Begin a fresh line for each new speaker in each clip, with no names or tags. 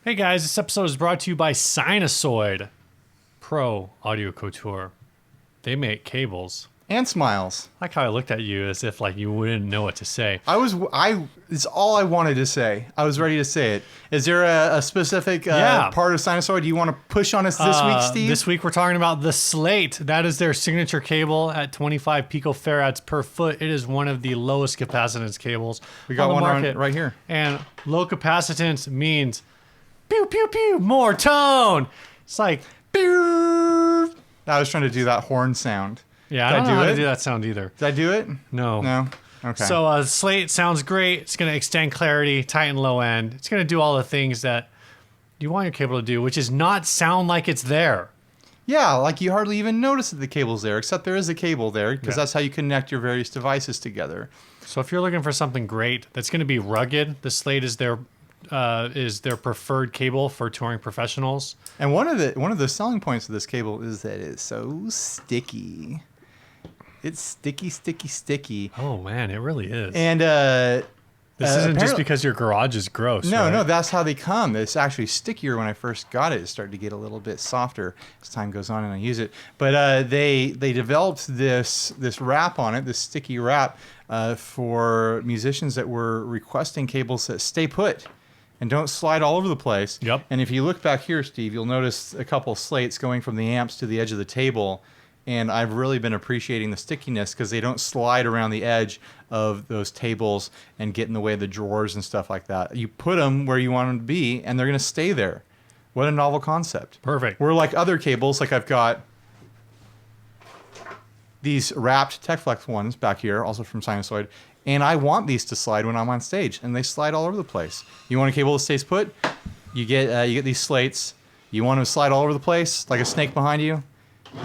Hey guys, this episode is brought to you by Sinusoid Pro Audio Couture. They make cables.
And smiles.
I like how I looked at you as if like you wouldn't know what to say.
It's all I wanted to say. I was ready to say it. Is there a specific part of Sinusoid you want to push on us this week, Steve?
This week we're talking about the Slate. That is their signature cable at 25 picofarads per foot. It is one of the lowest capacitance cables
We got
on the
one
market.
right here.
And low capacitance means pew, pew, pew, more tone. It's like pew.
I was trying to do that horn sound.
Yeah, I don't know how to do that sound either.
Did I do it?
No.
No? Okay.
So Slate sounds great. It's going to extend clarity, tighten low end. It's going to do all the things that you want your cable to do, which is not sound like it's there.
Yeah, like you hardly even notice that the cable's there, except there is a cable there, because that's how you connect your various devices together.
So if you're looking for something great that's going to be rugged, the Slate is their preferred cable for touring professionals.
And one of the selling points of this cable is that it's so sticky. It's sticky, sticky, sticky.
Oh man, it really is.
And
this isn't just because your garage is gross.
No,
right?
no, that's how they come. It's actually stickier when I first got it. It started to get a little bit softer as time goes on and I use it. But they developed this wrap on it, this sticky wrap, for musicians that were requesting cables that stay put and don't slide all over the place.
Yep.
And if you look back here, Steve, you'll notice a couple of slates going from the amps to the edge of the table. And I've really been appreciating the stickiness because they don't slide around the edge of those tables and get in the way of the drawers and stuff like that. You put them where you want them to be, and they're going to stay there. What a novel concept.
Perfect.
We're like other cables, like I've got these wrapped TechFlex ones back here, also from Sinusoid, and I want these to slide when I'm on stage, and they slide all over the place. You want a cable that stays put? You get these slates. You want them to slide all over the place, like a snake behind you?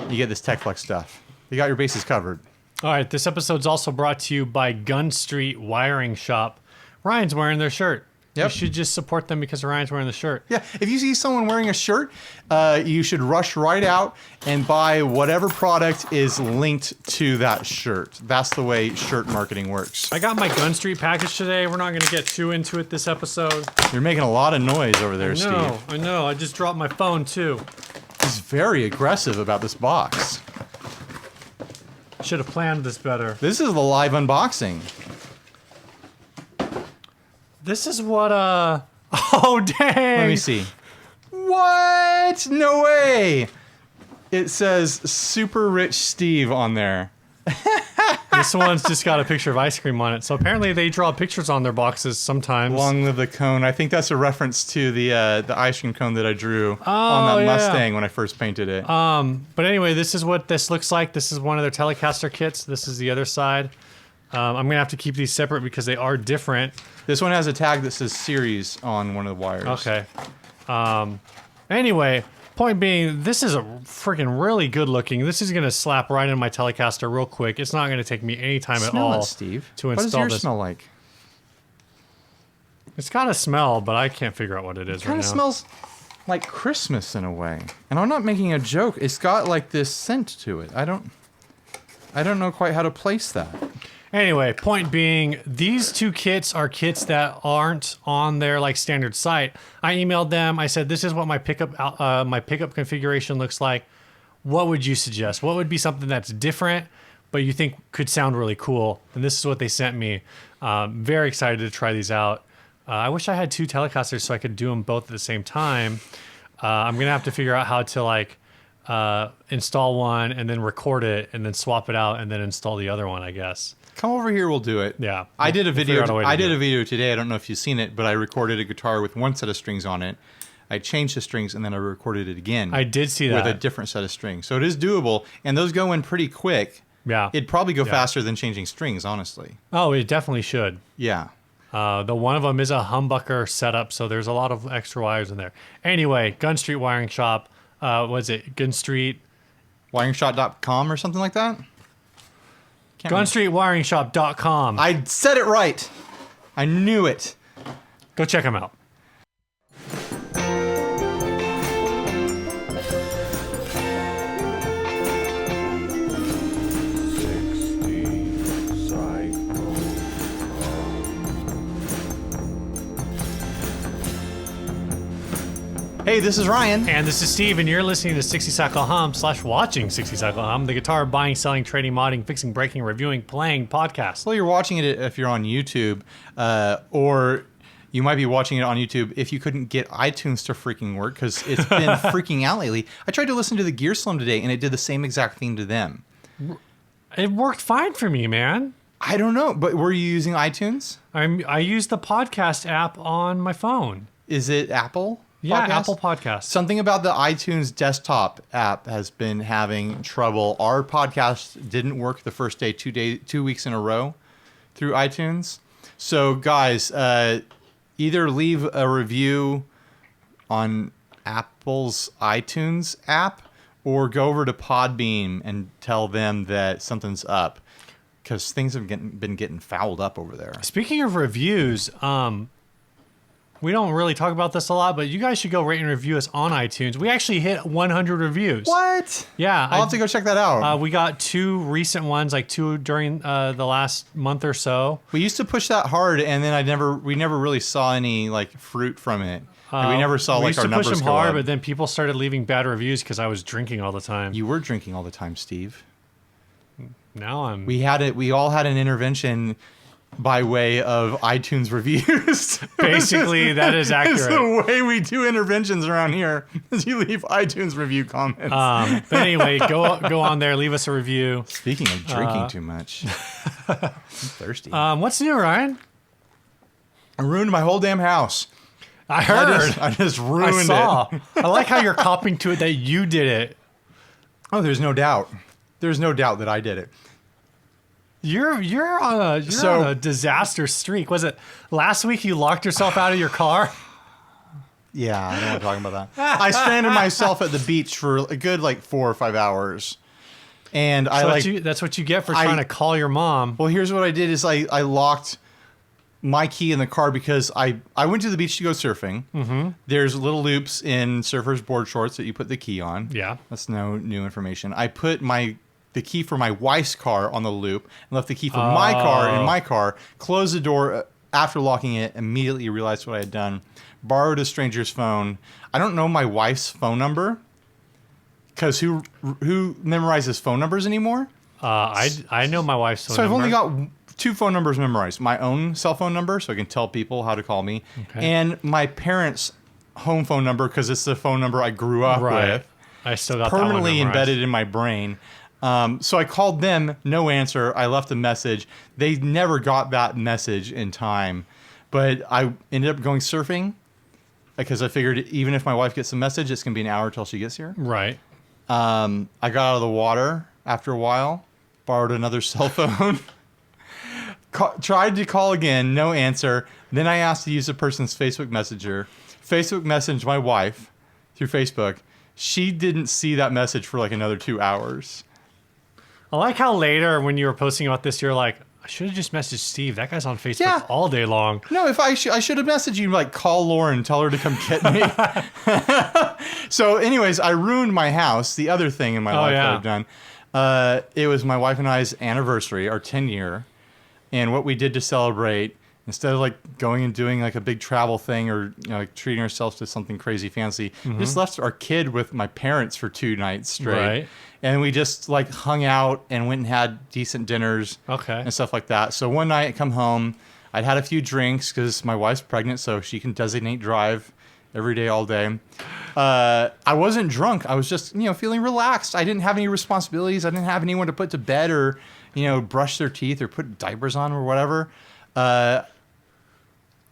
You get this TechFlex stuff. You got your bases covered.
All right, this episode's also brought to you by Gun Street Wiring Shop. Ryan's wearing their shirt.
Yep.
You should just support them because Ryan's wearing the shirt.
Yeah, if you see someone wearing a shirt, you should rush right out and buy whatever product is linked to that shirt. That's the way shirt marketing works.
I got my Gun Street package today. We're not going to get too into it this episode.
You're making a lot of noise over there, Steve.
I know. I just dropped my phone too.
He's very aggressive about this box.
Should have planned this better.
This is the live unboxing.
This is what, oh, dang.
Let me see. What? No way. It says Super Rich Steve on there.
This one's just got a picture of ice cream on it. So apparently they draw pictures on their boxes sometimes.
Long live the cone. I think that's a reference to the ice cream cone that I drew on that Mustang when I first painted it.
But anyway, this is what this looks like. This is one of their Telecaster kits. This is the other side. I'm going to have to keep these separate because they are different.
This one has a tag that says series on one of the wires.
Okay. Anyway, point being, this is a freaking really good looking. This is going to slap right in my Telecaster real quick. It's not going to take me any time at all
Steve.
to install
what does yours
this.
smell like?
It's got a smell, but I can't figure out what it is right now.
It kind of smells like Christmas in a way. And I'm not making a joke. It's got like this scent to it. I don't know quite how to place that.
Anyway, point being, these two kits are kits that aren't on their like standard site. I emailed them. I said, "This is what my pickup configuration looks like. What would you suggest? What would be something that's different, but you think could sound really cool?" And this is what they sent me. Very excited to try these out. I wish I had two Telecasters so I could do them both at the same time. I'm gonna have to figure out how to like install one and then record it and then swap it out and then install the other one, I guess.
Come over here, we'll do it.
Yeah.
I did a video. I did a
video.
video today. I don't know if you've seen it, but I recorded a guitar with one set of strings on it. I changed the strings and then I recorded it again.
I did see that.
With a different set of strings. So it is doable, and those go in pretty quick.
Yeah.
It'd probably go faster than changing strings, honestly.
Oh, it definitely should.
Yeah.
The one of them is a humbucker setup, so there's a lot of extra wires in there. Anyway, Gun Street Wiring Shop. Was it Gun Street?
WiringShot.com or something like that?
GunStreetWiringShop.com.
I said it right. I knew it.
Go check them out.
Hey, this is Ryan.
And this is Steve, and you're listening to 60 Cycle Hum / watching 60 Cycle Hum, the guitar buying, selling, trading, modding, fixing, breaking, reviewing, playing podcast.
Well, you're watching it if you're on YouTube, or you might be watching it on YouTube if you couldn't get iTunes to freaking work, because it's been freaking out lately. I tried to listen to the Gear Slum today, and it did the same exact thing to them.
It worked fine for me, man.
I don't know, but were you using iTunes?
I use the podcast app on my phone.
Is it Apple?
Yeah,
Podcast?
Apple Podcasts.
Something about the iTunes desktop app has been having trouble. Our podcast didn't work the first day, 2 weeks in a row through iTunes. So, guys, either leave a review on Apple's iTunes app or go over to Podbean and tell them that something's up, because things have been getting fouled up over there.
Speaking of reviews, we don't really talk about this a lot, but you guys should go rate and review us on iTunes. We actually hit 100 reviews.
What?
Yeah.
I'll have to go check that out.
We got 2 recent ones, like 2 during the last month or so.
We used to push that hard, and then we never really saw any like fruit from it. And we never saw like our numbers go up.
We used to push them hard, but then people started leaving bad reviews because I was drinking all the time.
You were drinking all the time, Steve.
Now I'm...
We all had an intervention by way of iTunes reviews.
Basically, that is accurate.
It's the way we do interventions around here, is you leave iTunes review comments.
But anyway, go on there, leave us a review.
Speaking of drinking too much, I'm thirsty.
What's new, Ryan?
I ruined my whole damn house.
I heard.
I just ruined
I saw.
it.
I like how you're copping to it that you did it.
Oh, there's no doubt. There's no doubt that I did it.
You're on a disaster streak. Was it last week you locked yourself out of your car?
Yeah, I don't want to talk about that. I stranded myself at the beach for a good 4 or 5 hours. And
that's what you get for trying to call your mom.
Well, here's what I did is I locked my key in the car because I went to the beach to go surfing. Mm-hmm. There's little loops in surfers' board shorts that you put the key on.
Yeah.
That's no new information. I put the key for my wife's car on the loop and left the key for my car in my car, closed the door after locking it, immediately realized what I had done, borrowed a stranger's phone. I don't know my wife's phone number, because who memorizes phone numbers anymore?
I know my wife's phone
number. So I've only got 2 phone numbers memorized. My own cell phone number, so I can tell people how to call me, and my parents' home phone number, because it's the phone number I grew up with.
I still got
permanently embedded in my brain. So I called them, no answer. I left a message. They never got that message in time. But I ended up going surfing because I figured even if my wife gets the message, it's going to be an hour till she gets here.
Right.
I got out of the water after a while, borrowed another cell phone, tried to call again, no answer. Then I asked to use the person's Facebook Messenger. Facebook messaged my wife through Facebook. She didn't see that message for another 2 hours.
I like how later when you were posting about this, you're like, I should have just messaged Steve. That guy's on Facebook all day long.
No, if I should have messaged you, call Lauren, tell her to come get me. So anyways, I ruined my house. The other thing in my life that I've done, it was my wife and I's anniversary, our 10-year. And what we did to celebrate, instead of going and doing a big travel thing or treating ourselves to something crazy fancy, we just left our kid with my parents for 2 nights straight.
Right.
And we just hung out and went and had decent dinners and stuff like that. So one night I come home, I'd had a few drinks because my wife's pregnant, so she can designate drive every day, all day. I wasn't drunk. I was just, feeling relaxed. I didn't have any responsibilities. I didn't have anyone to put to bed or, brush their teeth or put diapers on or whatever.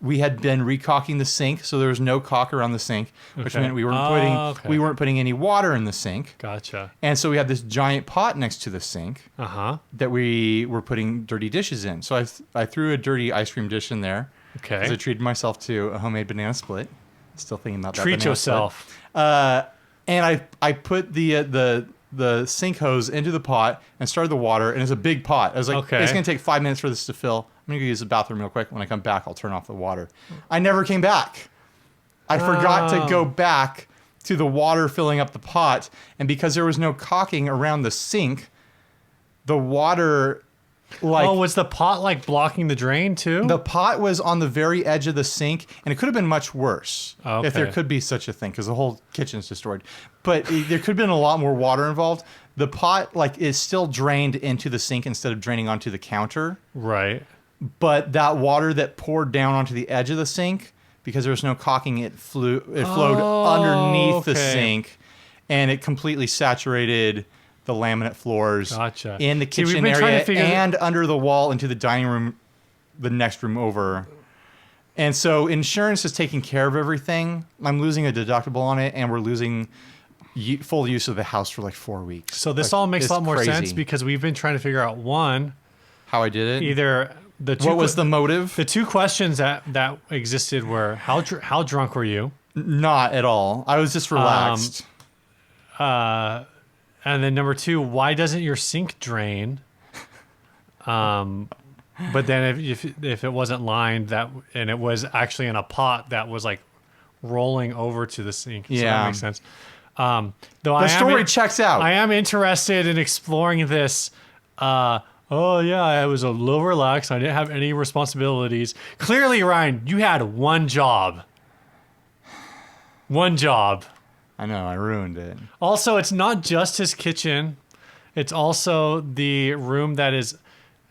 We had been recocking the sink, so there was no caulk around the sink, which meant we weren't putting any water in the sink.
Gotcha.
And so we had this giant pot next to the sink that we were putting dirty dishes in. So I threw a dirty ice cream dish in there.
Okay.
Because I treated myself to a homemade banana split. Still thinking about that.
Treat yourself.
And I put the sink hose into the pot and started the water, and it's a big pot. I was like, it's going to take 5 minutes for this to fill. I'm going to go use the bathroom real quick. When I come back, I'll turn off the water. I never came back. I forgot to go back to the water filling up the pot, and because there was no caulking around the sink, the water Like,
Oh, was the pot like blocking the drain too?
the pot was on the very edge of the sink, and it could have been much worse if there
Okay.
could be such a thing, because the whole kitchen's destroyed. But there could have been a lot more water involved. The pot like is still drained into the sink instead of draining onto the counter.
Right.
But that water that poured down onto the edge of the sink, because there was no caulking, it flowed underneath the
okay.
sink, and it completely saturated the laminate floors
Gotcha.
in the
See, we've
kitchen
been trying to
area
figure
and under the wall into the dining room, the next room over. And so insurance is taking care of everything. I'm losing a deductible on it, and we're losing full use of the house for like 4 weeks.
So this
Like,
all makes a
it's
lot more
crazy.
sense because we've been trying to figure out
How I did it.
either the two
What was the motive?
the two questions that existed were how drunk were you,
Not at all. I was just relaxed.
and then number two, why doesn't your sink drain? But then if it wasn't lined and it was actually in a pot that was like rolling over to the sink, so that
Yeah.
makes sense. Though
the story checks out.
I am interested in exploring this. Oh yeah, I was a little relaxed. I didn't have any responsibilities. Clearly, Ryan, you had one job. One job.
I know, I ruined it.
Also, it's not just his kitchen. It's also the room that is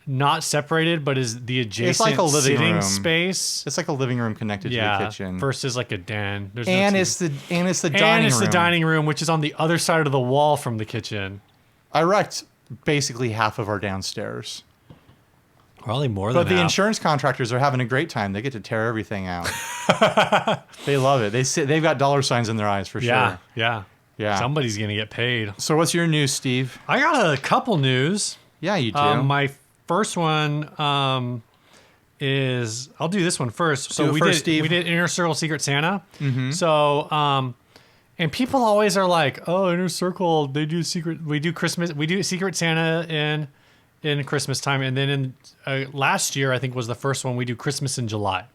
not separated, but is the adjacent
like a living
sitting
room.
space.
It's like a living room connected to the kitchen.
Versus like a den. There's no
and
TV.
it's the dining
and it's
room.
the dining room, which is on the other side of the wall from the kitchen.
I wrecked basically half of our downstairs.
Probably more
But
than
the
half.
insurance contractors are having a great time. They get to tear everything out. They love it. They've got dollar signs in their eyes for
Yeah,
sure.
yeah.
Yeah.
Somebody's gonna get paid.
So what's your news, Steve?
I got a couple news.
Yeah, you do.
My first one is I'll do this one first. So
Do it first, Steve.
we did Inner Circle Secret Santa. So and people always are like, oh, Inner Circle, we do Secret Santa in Christmas time, and then in last year I think was the first one we do Christmas in July.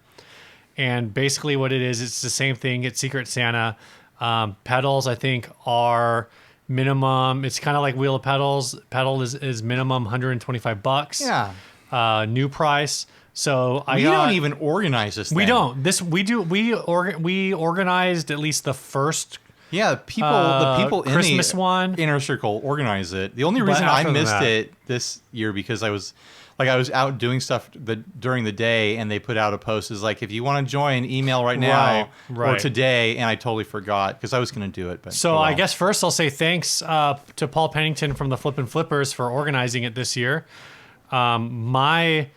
And basically what it is, it's the same thing. It's Secret Santa. Pedals I think are minimum. It's kind of like Wheel of Pedals. Pedal is minimum $125.
Yeah.
New price. So
We don't even organize this thing.
We don't. We organized at least the first.
Yeah, the people in
Christmas
the
one.
Inner Circle organize it. The only
But
reason I
after
missed
that-
it this year because I was out doing stuff during the day, and they put out a post is like, if you want to join, email right now or
Right.
today, and I totally forgot because I was going to do it. But
So
oh well.
I guess first I'll say thanks to Paul Pennington from the Flippin' Flippers for organizing it this year. My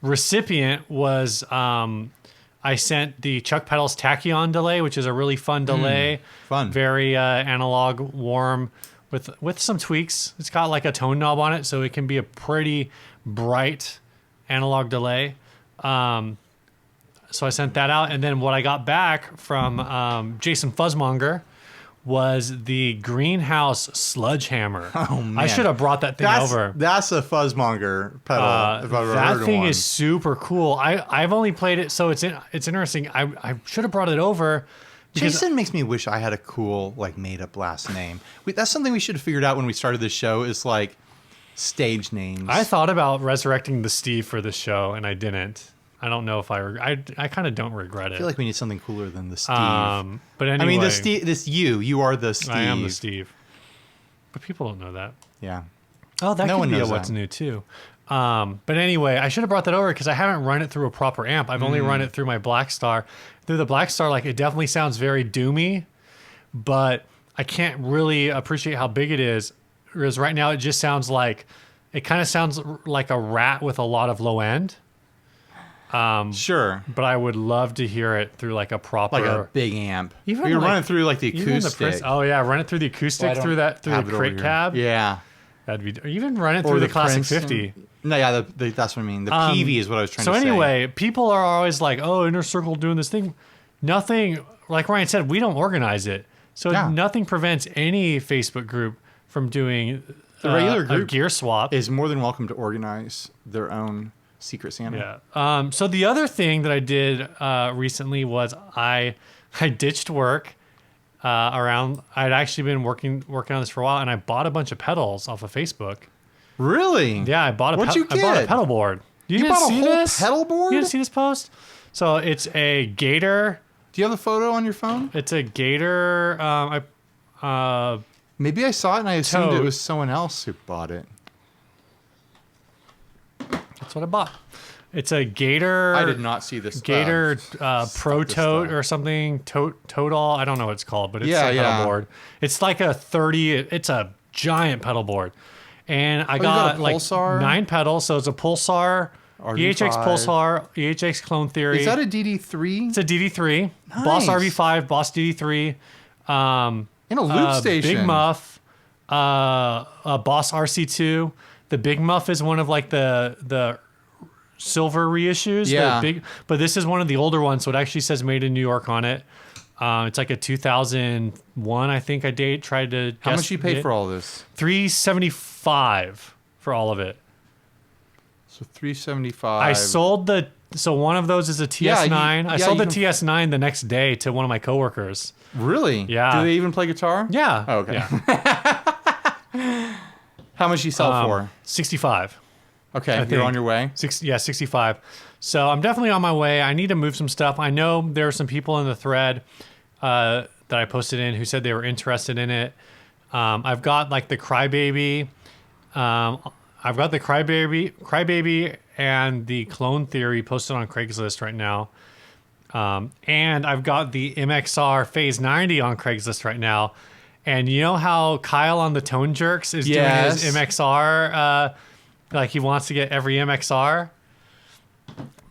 recipient was I sent the Chuck Pedals Tachyon delay, which is a really fun delay.
Fun.
Very analog, warm, with some tweaks. It's got like a tone knob on it, so it can be a pretty bright analog delay. So I sent that out, and then what I got back from Jason Fuzzmonger was the Greenhouse Sludgehammer.
Oh, man.
I should have brought that thing over.
That's a fuzzmonger pedal. if I've ever heard
That
of
thing
one.
is super cool. I've only played it, so it's interesting. I should have brought it over. Because
Jason makes me wish I had a cool, like, made-up last name. That's something we should have figured out when we started this show is, like, stage names.
I thought about resurrecting the Steve for this show, and I didn't. I don't know if I kind of don't regret it.
I feel like we need something cooler than the Steve.
But anyway,
I mean, the Steve. You are the Steve.
I am the Steve. But people don't know that.
Yeah.
Oh, that
No
could
one
be a
knows
what's
that.
new too. But anyway, I should have brought that over because I haven't run it through a proper amp. I've only run it through my Black Star. Through the Black Star, like it definitely sounds very doomy, but I can't really appreciate how big it is. Whereas right now, it just sounds like it kind of sounds like a Rat with a lot of low end.
Sure.
But I would love to hear it through like a proper,
Like a big amp.
Even
We were
like-
running through, like, the
even the
acoustic.
oh yeah, run it through the acoustic
Well, I
through
don't
the
have it over
crate
here.
cab.
Yeah.
That'd be, or even run it
Or
through the classic
Princeton.
50.
No, yeah, that's what I mean. The PV is what I was trying
So
to say.
anyway, people are always like, "Oh, Inner Circle doing this thing." Nothing, like Ryan said, we don't organize it, so
Yeah.
nothing prevents any Facebook group from doing
The regular
a
group
gear swap.
is more than welcome to organize their own Secret Santa.
Yeah. So the other thing that I did recently was I ditched work around. I'd actually been working on this for a while, and I bought a bunch of pedals off of Facebook.
Really?
Yeah, I bought a
What'd you
I bought a
get?
pedal board. You didn't
bought a
see
whole
this?
pedal board?
You didn't see this post? So it's a Gator.
Do you have the photo on your phone?
It's a Gator.
Maybe I saw it and I assumed it
Toad.
was someone else who bought it.
That's what I bought. It's a Gator.
I did not see this.
Gator Pro
this
Tote
stuff.
or something. Toadall. I don't know what it's called, but it's
Yeah,
a pedal
yeah.
board. It's like a 30. It's a giant pedal board. And I
you got
got
a
like
Pulsar?
9 pedals. So it's a Pulsar,
RD5.
EHX Pulsar, EHX Clone Theory.
Is that a DD3?
It's a DD3. Boss
Nice.
RV5, Boss DD3.
In a loop station.
Big Muff, a Boss RC2. The Big Muff is one of like the silver reissues.
Yeah.
But this is one of the older ones, so it actually says made in New York on it. It's like a 2001, I think. Tried to.
How much you paid for all this?
$375 for all of it.
So $375.
I sold so one of those is a TS9.
Yeah,
I sold
you
the TS9 the next day to one of my coworkers.
Really?
Yeah.
Do they even play guitar?
Yeah.
Oh, okay.
Yeah.
How much you sell for?
65.
Okay,
think.
you're on your way.
65. So I'm definitely on my way. I need to move some stuff. I know there are some people in the thread that I posted in who said they were interested in it. I've got like the Crybaby. I've got the Crybaby and the Clone Theory posted on Craigslist right now. And I've got the MXR Phase 90 on Craigslist right now. And you know how Kyle on the Tone Jerks is doing his MXR, like he wants to get every MXR?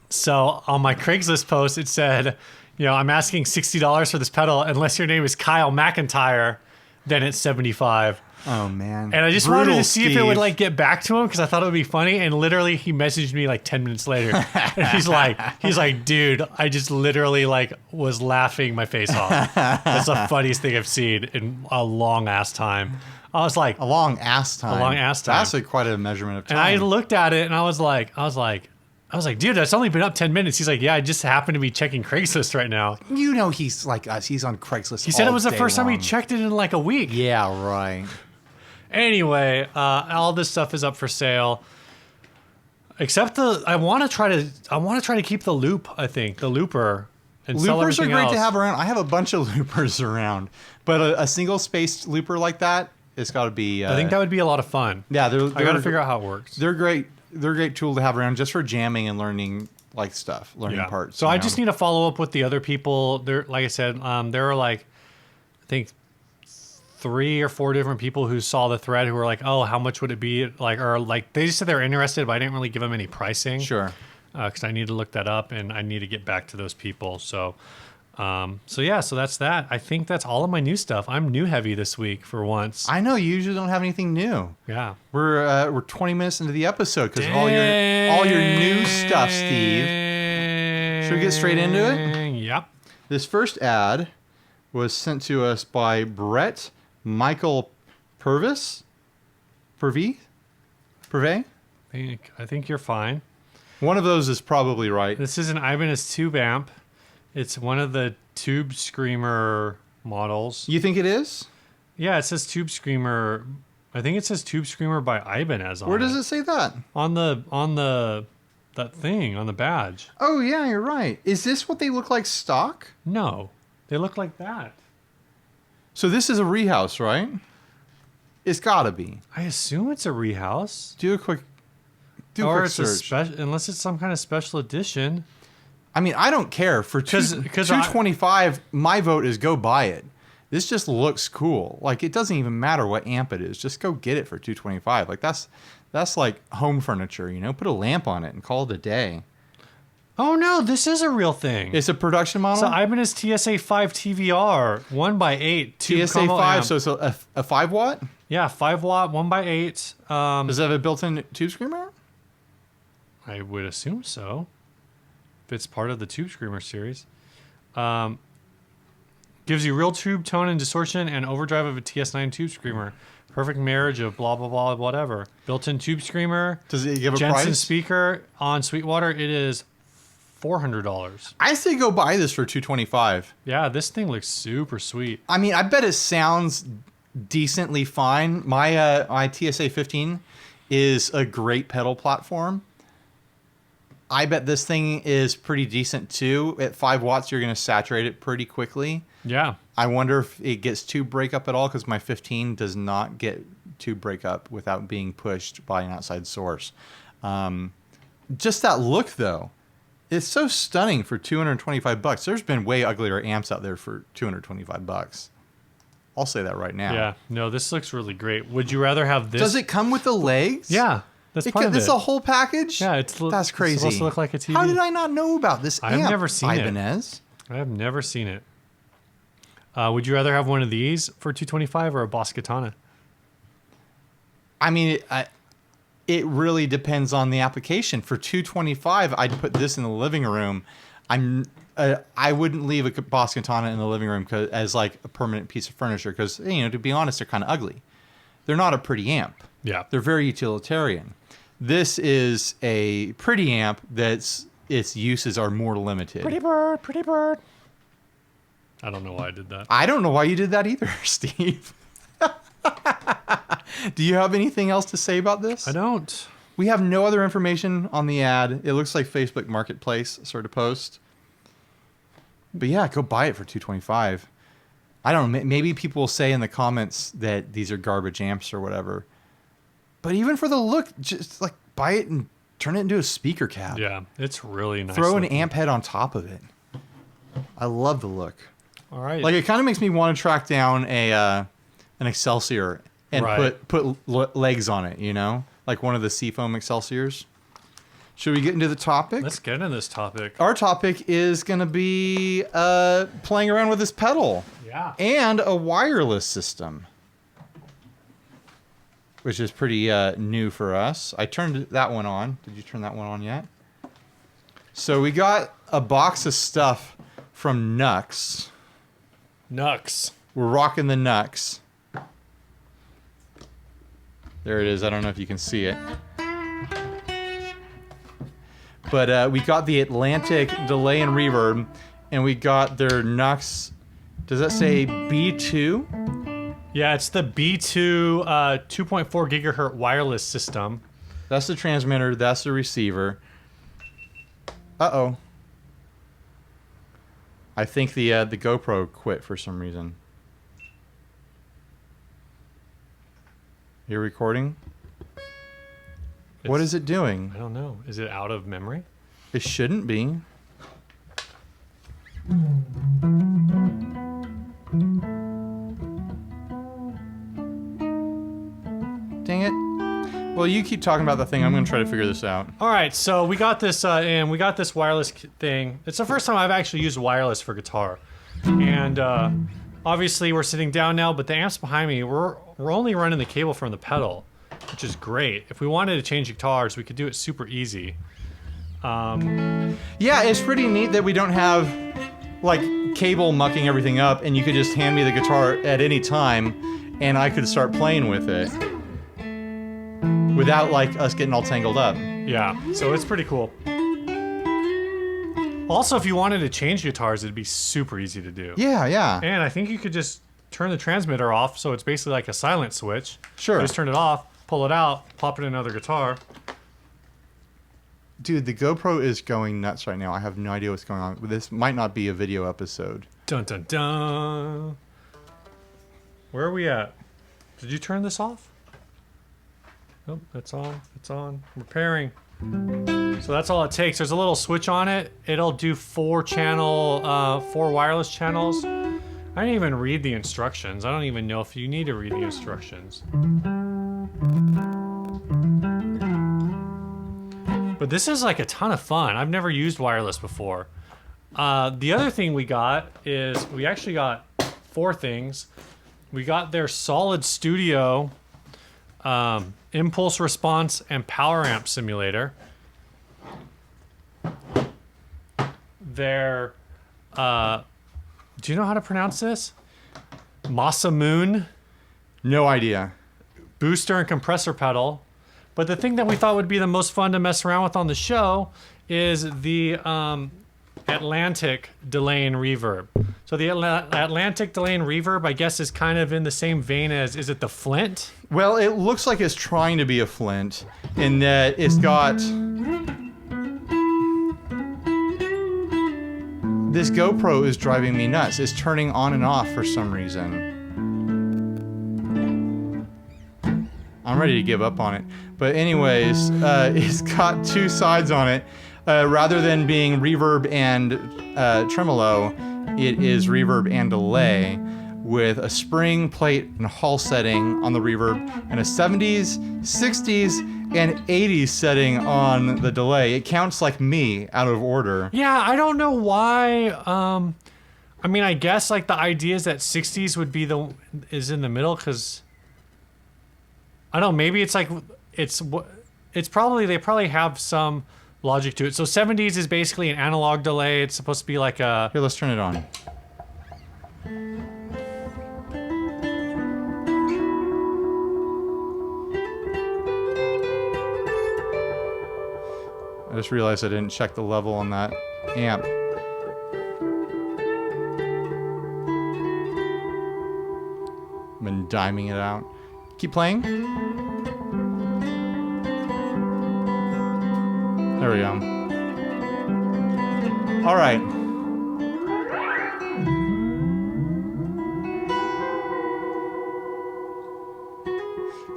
So on my Craigslist post, it said, I'm asking $60 for this pedal. Unless your name is Kyle McIntyre, then it's $75.
Oh, man.
And I just
Brutal,
wanted to see if it
Steve.
would like get back to him because I thought it would be funny. And literally, he messaged me like 10 minutes later. And he's like, dude, I just literally like was laughing my face off. That's the funniest thing I've seen in a long ass time. I was like,
A long ass time. That's like quite a measurement of time.
and I looked at it and I was like, dude, that's only been up 10 minutes. He's like, yeah, I just happened to be checking Craigslist right now.
You know he's like us. He's on Craigslist.
He said it was the
day
first time he
long.
checked it in like a week.
Yeah, right.
Anyway, all this stuff is up for sale. Except I want to try to keep the loop. I think the looper and sell
Loopers are
everything
great
else.
to have around. I have a bunch of loopers around, but a single spaced looper like that, it's got to be.
I think that would be a lot of fun.
Yeah,
I got to figure out how it works.
They're great. They're a great tool to have around just for jamming and learning learning parts.
So I just need to follow up with the other people. There, like I said, there are like, I think 3 or 4 different people who saw the thread who were like, oh, how much would it be? Like, or like they just said they're interested, but I didn't really give them any pricing.
Sure.
Because I need to look that up and I need to get back to those people. So that's that. I think that's all of my new stuff. I'm new heavy this week for once.
I know you usually don't have anything new.
Yeah.
We're 20 minutes into the episode because of all your new stuff, Steve. Should we get straight into it?
Yep.
This first ad was sent to us by Brett Michael Purvis. Purvey?
I think you're fine.
One of those is probably right.
This is an Ibanez tube amp. It's one of the Tube Screamer models.
You think it is?
Yeah, it says Tube Screamer. I think it says Tube Screamer by Ibanez on
Where does it say that?
On that thing, on the badge.
Oh, yeah, you're right. Is this what they look like stock?
No. They look like that.
So this is a rehouse, right? It's gotta be.
I assume it's a rehouse.
Do a quick search.
Unless it's some kind of special edition.
I mean, I don't care. For 225, my vote is go buy it. This just looks cool. Like, it doesn't even matter what amp it is. Just go get it for 225. Like, that's like home furniture, Put a lamp on it and call it a day.
Oh, no, this is a real thing.
It's a production model?
It's an Ibanez TSA 5 TVR, 1x8.
TSA 5, so it's a 5 watt?
Yeah, 5 watt, 1x8.
Does it have a built-in tube screamer?
I would assume so. If it's part of the Tube Screamer series. Gives you real tube tone and distortion and overdrive of a TS9 Tube Screamer. Perfect marriage of blah, blah, blah, whatever. Built-in Tube Screamer.
Does it give a
Jensen
price?
speaker on Sweetwater. It is $400.
I say go buy this for $225.
Yeah, this thing looks super sweet.
I mean, I bet it sounds decently fine. My TSA 15 is a great pedal platform. I bet this thing is pretty decent too. At 5 watts, you're going to saturate it pretty quickly.
Yeah.
I wonder if it gets tube breakup at all, because my 15 does not get tube breakup without being pushed by an outside source. Just that look, though, it's so stunning for $225. There's been way uglier amps out there for $225. I'll say that right now.
Yeah. No, this looks really great. Would you rather have this?
Does it come with the legs?
Yeah. That's part of
This
it.
is a whole package?
Yeah,
that's crazy.
It's supposed to look like a TV.
How did I not know about this amp,
I've never seen
Ibanez?
it. I have never seen it. Would you rather have one of these for $225 or a Boss Katana?
I mean, it really depends on the application. For $225, I'd put this in the living room. I wouldn't leave a Boss Katana in the living room as like a permanent piece of furniture because, to be honest, they're kind of ugly. They're not a pretty amp.
Yeah.
They're very utilitarian. This is a pretty amp its uses are more limited.
Pretty bird, pretty bird. I don't know why I did that.
I don't know why you did that either, Steve. Do you have anything else to say about this?
I don't.
We have no other information on the ad. It looks like Facebook Marketplace sort of post. But yeah, go buy it for $225. I don't know. Maybe people will say in the comments that these are garbage amps or whatever. But even for the look, just like buy it and turn it into a speaker cab.
Yeah, it's really nice.
Throw an
looking.
amp head on top of it. I love the look.
All right.
Like it kind of makes me want to track down an Excelsior and
Right.
put legs on it, like one of the Seafoam Excelsiors. Should we get into the topic?
Let's get into this topic.
Our topic is going to be playing around with this pedal.
Yeah.
And a wireless system, which is pretty new for us. I turned that one on. Did you turn that one on yet? So we got a box of stuff from Nux.
Nux.
We're rocking the Nux. There it is. I don't know if you can see it. But we got the Atlantic delay and reverb, and we got their Nux. Does that say B2?
Yeah, it's the B2 2.4 gigahertz wireless system.
That's the transmitter. That's the receiver. Uh-oh. I think the GoPro quit for some reason. You're recording? What is it doing?
I don't know. Is it out of memory?
It shouldn't be. Dang it. Well, you keep talking about the thing. I'm going to try to figure this out.
All right, so we got this, and we got this wireless thing. It's the first time I've actually used wireless for guitar, and obviously we're sitting down now. But the amps behind me, we're only running the cable from the pedal, which is great. If we wanted to change guitars, we could do it super easy.
Yeah, it's pretty neat that we don't have like cable mucking everything up, and you could just hand me the guitar at any time, and I could start playing with it without like us getting all tangled up.
Yeah, so it's pretty cool. Also, if you wanted to change guitars, it'd be super easy to do.
Yeah, yeah.
And I think you could just turn the transmitter off, so it's basically like a silent switch.
Sure.
You just turn it off, pull it out, pop it in another guitar.
Dude, the GoPro is going nuts right now. I have no idea what's going on. This might not be a video episode.
Dun dun dun. Where are we at? Did you turn this off? Nope, it's on. It's on. Repairing. So that's all it takes. There's a little switch on it. It'll do 4 wireless channels. I didn't even read the instructions. I don't even know if you need to read the instructions. But this is like a ton of fun. I've never used wireless before. The other thing we got is we actually got 4 things. We got their Solid Studio impulse response and power amp simulator. Their do you know how to pronounce this? Masamune
No idea.
booster and compressor pedal. But the thing that we thought would be the most fun to mess around with on the show is the Atlantic delay and reverb. So the Atlantic delay and reverb, I guess, is kind of in the same vein as, is it the Flint?
Well, it looks like it's trying to be a Flint in that it's got... This GoPro is driving me nuts. It's turning on and off for some reason. I'm ready to give up on it. But anyways, it's got two sides on it. Rather than being reverb and tremolo, it is reverb and delay with a spring plate and Hall setting on the reverb and a 70s, 60s, and 80s setting on the delay. It counts like me out of order.
Yeah, I don't know why. I mean, I guess like the idea is that 60s would be is in the middle because I don't know. Maybe it's like it's probably they probably have some logic to it. So 70s is basically an analog delay. It's supposed to be like a...
Here, let's turn it on. I just realized I didn't check the level on that amp. I've been diming it out. Keep playing. There we go. All right.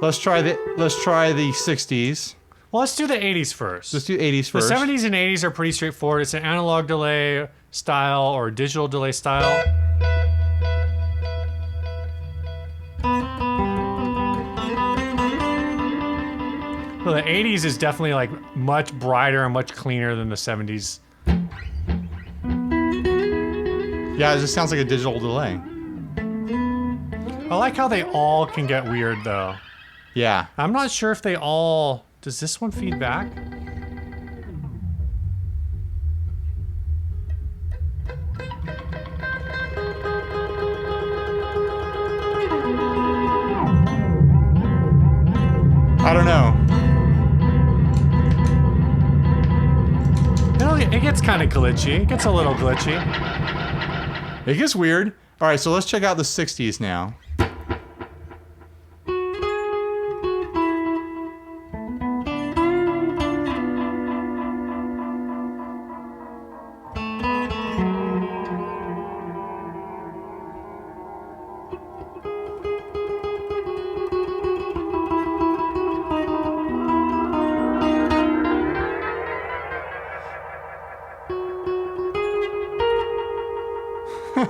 Let's try the 60s.
Well, let's do the 80s first.
Let's do 80s first.
The 70s and 80s are pretty straightforward. It's an analog delay style or digital delay style. So the 80s is definitely like much brighter and much cleaner than the 70s.
Yeah, it just sounds like a digital delay.
I like how they all can get weird though.
Yeah.
I'm not sure if they all... Does this one feed back?
I don't know.
You know, it gets kind of glitchy. It gets a little glitchy.
It gets weird. All right, so let's check out the 60s now.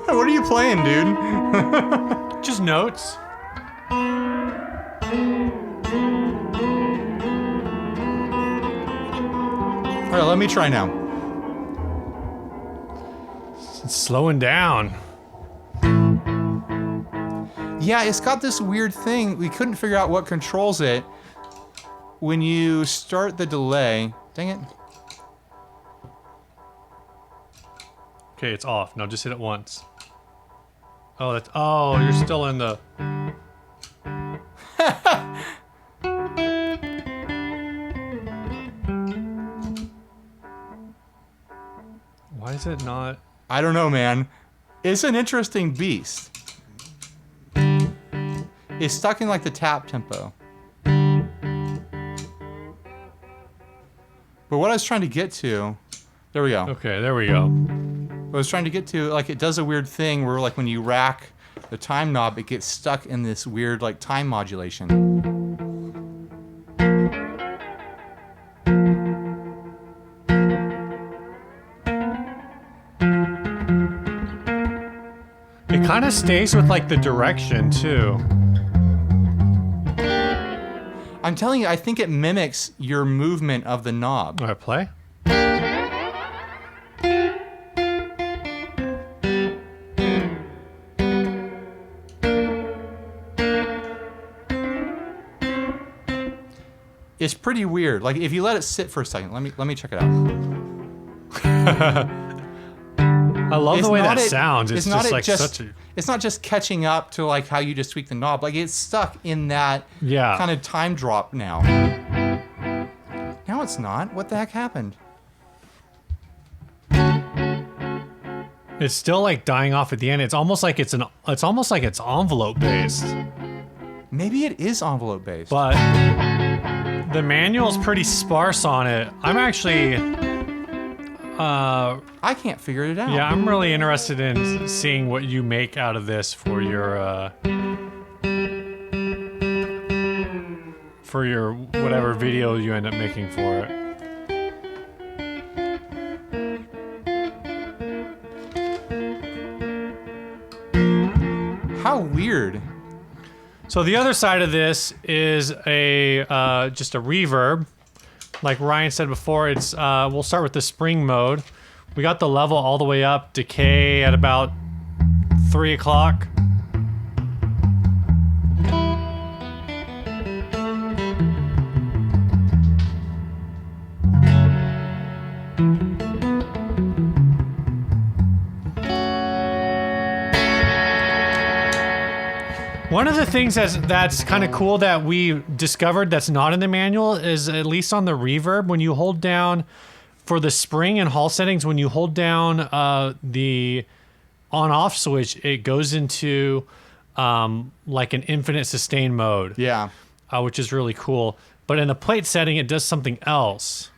What are you playing, dude?
Just notes.
All right, let me try now.
It's slowing down.
Yeah, it's got this weird thing. We couldn't figure out what controls it. When you start the delay... Dang it.
Okay, it's off. Now just hit it once. Oh, that's... Oh, you're still in the... Why is it not...
I don't know, man. It's an interesting beast. It's stuck in like the tap tempo. But what I was trying to get to... There we go.
Okay, there we go.
I was trying to get to, like, it does a weird thing where, like, when you rack the time knob, it gets stuck in this weird, like, time modulation.
It kind of stays with, like, the direction, too.
I'm telling you, I think it mimics your movement of the knob.
All right, play.
It's pretty weird. Like, if you let it sit for a second, let me check it out.
I love the way that sounds. It's just like such a...
It's not just catching up to like how you just tweak the knob. Like, it's stuck in that kind of time drop now. Now it's not. What the heck happened?
It's still like dying off at the end. It's almost like it's envelope based.
Maybe it is envelope based.
But the manual's pretty sparse on it. I'm actually
I can't figure it out.
yeah, I'm really interested in seeing what you make out of this for your whatever video you end up making for it.
How weird.
So the other side of this is a just a reverb. Like Ryan said before, it's we'll start with the spring mode. We got the level all the way up, decay at about 3 o'clock. One of the things that's kind of cool that we discovered that's not in the manual is, at least on the reverb, when you hold down for the spring and hall settings, when you hold down the on-off switch, it goes into like an infinite sustain mode.
Yeah.
Which is really cool. But in the plate setting, it does something else.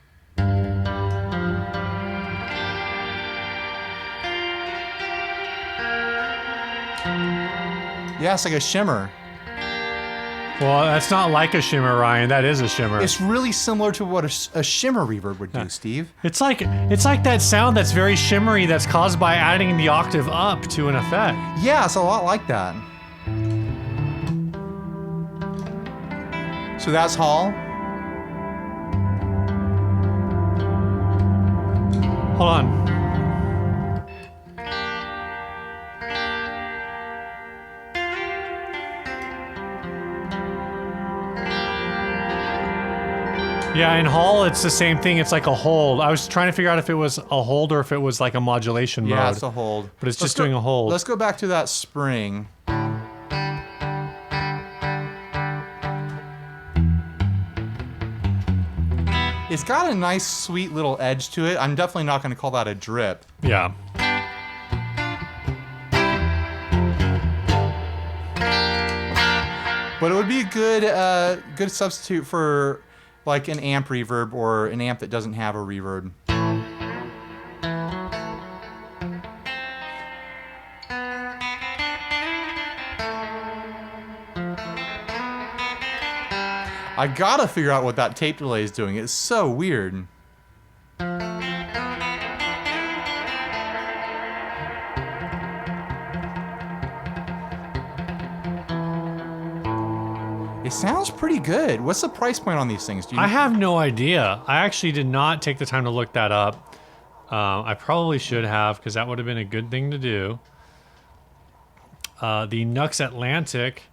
Yeah, it's like a shimmer.
Well, that's not like a shimmer, Ryan. That is a shimmer.
It's really similar to what a shimmer reverb would do, Steve.
It's like that sound that's very shimmery that's caused by adding the octave up to an effect.
Yeah, it's a lot like that. So that's hall.
Hold on. Yeah, in hall, it's the same thing. It's like a hold. I was trying to figure out if it was a hold or if it was like a modulation mode.
Yeah, it's a hold.
But it's just doing a hold.
Let's go back to that spring. It's got a nice, sweet little edge to it. I'm definitely not going to call that a drip.
Yeah.
But it would be a good substitute for like an amp reverb or an amp that doesn't have a reverb. I gotta figure out what that tape delay is doing. It's so weird. It sounds pretty good. What's the price point on these things? Do you
I have no idea. I actually did not take the time to look that up. I probably should have, because that would have been a good thing to do. The Nux Atlantic.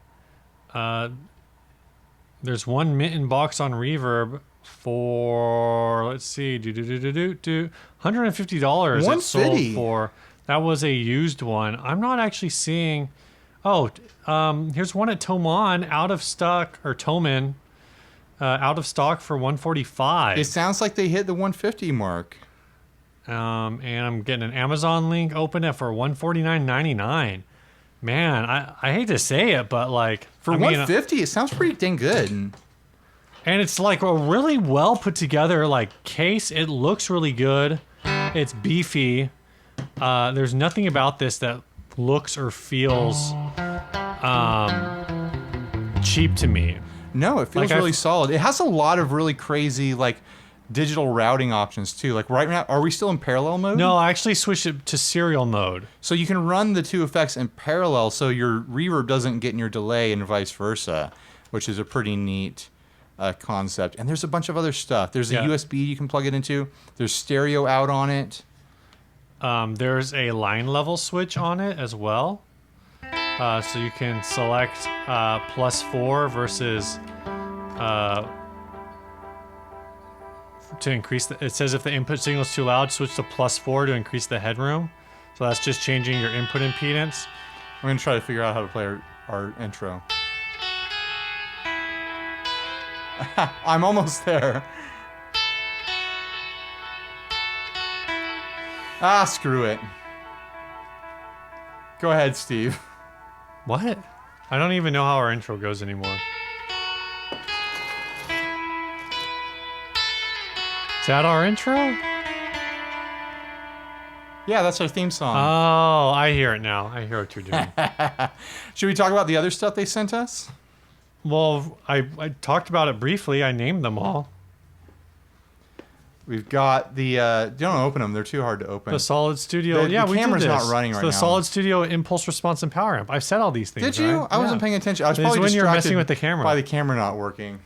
There's one Mitten box on Reverb for, let's see, $150. It sold for. That was a used one. I'm not actually seeing. Oh, here's one at Thomann, out of stock, or Thomann, out of stock for $145.
It sounds like they hit the 150 mark.
And I'm getting an Amazon link open it for $149.99. Man, I hate to say it, but like
for $150, it sounds pretty dang good.
And it's like a really well put together like case. It looks really good. It's beefy. There's nothing about this that looks or feels cheap to me.
No, it feels really solid. It has a lot of really crazy like digital routing options too. Like right now, are we still in parallel mode?
No, I actually switched it to serial mode.
So you can run the two effects in parallel, so your reverb doesn't get in your delay and vice versa, which is a pretty neat concept. And there's a bunch of other stuff. There's a USB you can plug it into. There's stereo out on it.
There's a line level switch on it as well. So you can select +4 versus to increase it says if the input signal is too loud, switch to +4 to increase the headroom. So that's just changing your input impedance.
I'm gonna try to figure out how to play our intro. I'm almost there. Ah, screw it. Go ahead, Steve.
What? I don't even know how our intro goes anymore. Is that our intro?
Yeah, that's our theme song.
Oh, I hear it now. I hear what you're doing.
Should we talk about the other stuff they sent us?
Well, I talked about it briefly. I named them all.
We've got the... don't open them. They're too hard to open.
The Solid Studio.
The
we did
camera's
this.
not running
It's
right
the
now.
Solid Studio Impulse Response and Power Amp. I've said all these things.
Did you?
Right?
I wasn't paying attention. I was
It's
probably
when you're
distracted
messing with the camera.
by the camera not working.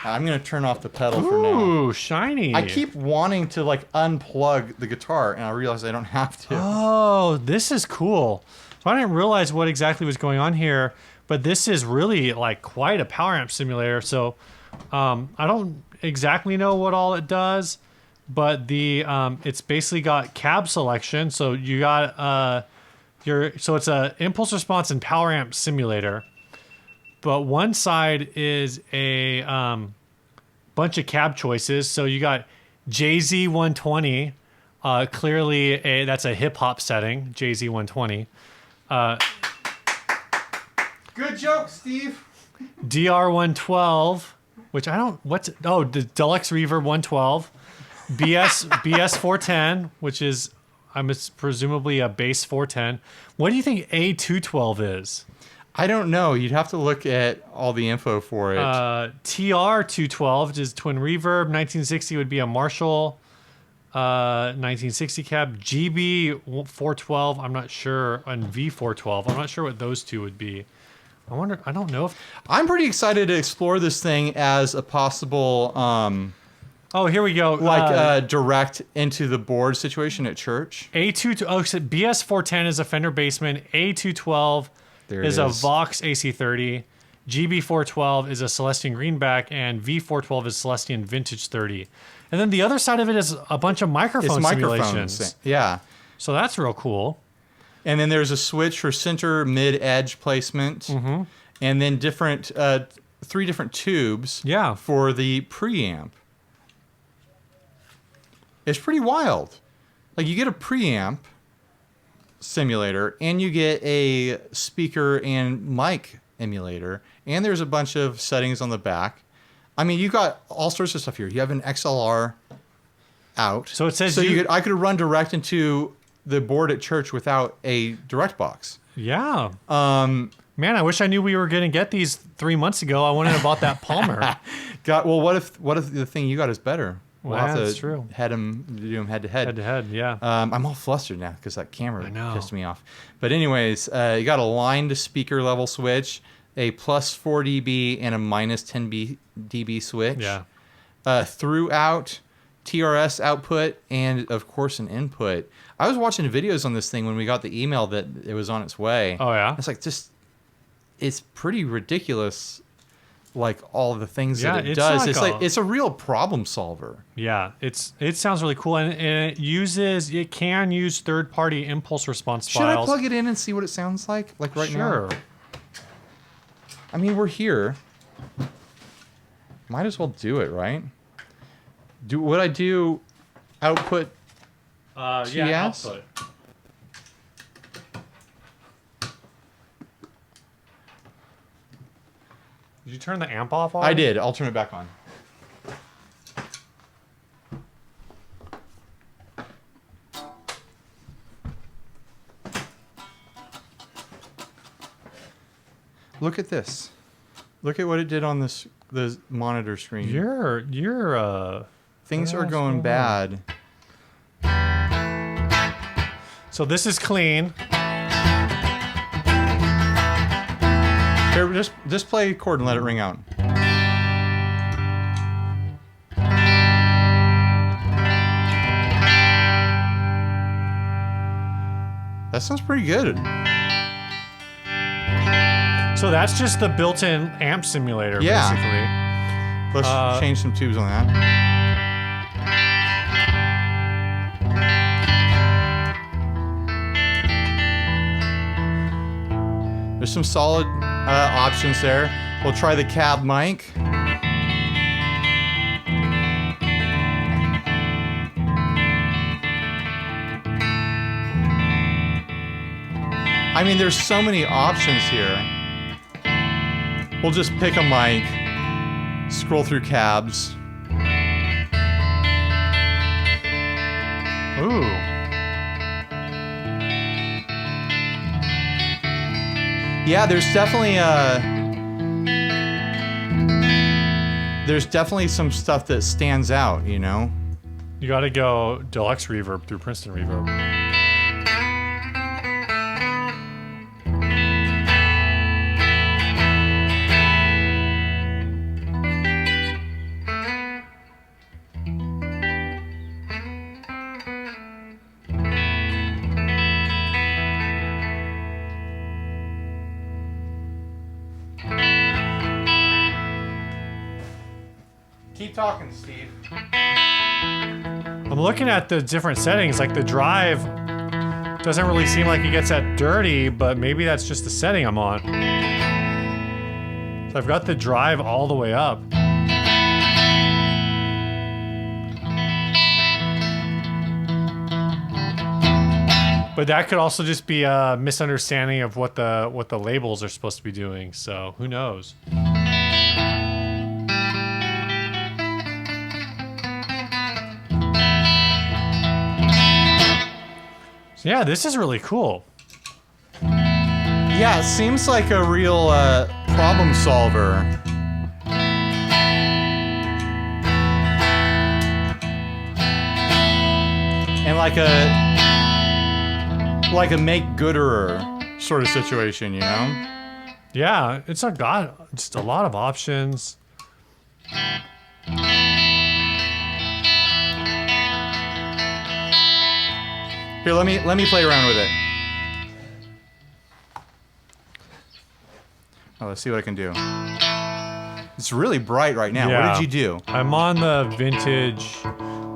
I'm going to turn off the pedal for now.
Ooh, shiny.
I keep wanting to like unplug the guitar, and I realize I don't have to.
Oh, this is cool. So I didn't realize what exactly was going on here, but this is really like quite a power amp simulator. So I don't exactly know what all it does, but the it's basically got cab selection. So you got so it's a impulse response and power amp simulator. But one side is a bunch of cab choices. So you got JZ 120, clearly that's a hip hop setting, JZ 120.
Good joke, Steve.
DR 112, which I don't, the Deluxe Reverb 112. BS 410, which is, presumably a bass 410. What do you think A212 is?
I don't know. You'd have to look at all the info for it.
TR 212 is twin reverb. 1960 would be a Marshall 1960 cab. GB 412, I'm not sure. And V 412, I'm not sure what those two would be. I don't know if...
I'm pretty excited to explore this thing as a possible...
oh, here we go.
Direct into the board situation at church.
BS 410 is a Fender Bassman. A212 is a Vox AC30. GB 412 is a Celestian Greenback, and V 412 is Celestian Vintage 30. And then the other side of it is a bunch of microphone simulations.
Yeah.
So that's real cool.
And then there's a switch for center mid-edge placement.
Mm-hmm.
And then three different tubes for the preamp. It's pretty wild. Like, you get a preamp simulator, and you get a speaker and mic emulator, and there's a bunch of settings on the back. I mean, you got all sorts of stuff here. You have an XLR out.
So it says
I could run direct into the board at church without a direct box.
Yeah. Man, I wish I knew we were going to get these 3 months ago. I wouldn't have bought that Palmer.
What if the thing you got is better? We'll have to
that's true.
do them head to head.
Head to head, yeah.
I'm all flustered now because that camera pissed me off. But anyways, you got a line to speaker level switch, a plus 4 dB and a minus 10 dB switch.
Yeah.
Throughout TRS output, and of course an input. I was watching videos on this thing when we got the email that it was on its way.
Oh yeah.
It's like it's pretty ridiculous. Like all the things that it does, it's a real problem solver.
Yeah, it sounds really cool, and it can use third-party impulse response
Should
files.
I plug it in and see what it sounds like right
Sure.
now? I mean, we're here. Might as well do it, right? Would I do output TS?
Yeah, output. Did you turn the amp off already?
I did. I'll turn it back on. Look at this. Look at what it did on the monitor screen. Things are going bad.
So this is clean.
Here, just play a chord and let it ring out. That sounds pretty good.
So that's just the built-in amp simulator, basically.
Let's change some tubes on that. There's some solid options there. We'll try the cab mic. I mean, there's so many options here. We'll just pick a mic, scroll through cabs.
Ooh.
Yeah, there's definitely some stuff that stands out, you know?
You got to go deluxe reverb through Princeton Reverb.
Keep talking, Steve.
I'm looking at the different settings. Like the drive doesn't really seem like it gets that dirty, but maybe that's just the setting I'm on. So I've got the drive all the way up. But that could also just be a misunderstanding of what the labels are supposed to be doing. So who knows? So yeah, this is really cool.
Yeah, it seems like a real problem solver. And like a make-gooderer sort of situation, you know?
Yeah, it's got just a lot of options.
Here, let me play around with it. Oh, let's see what I can do. It's really bright right now.
Yeah.
What did you do?
I'm on the vintage,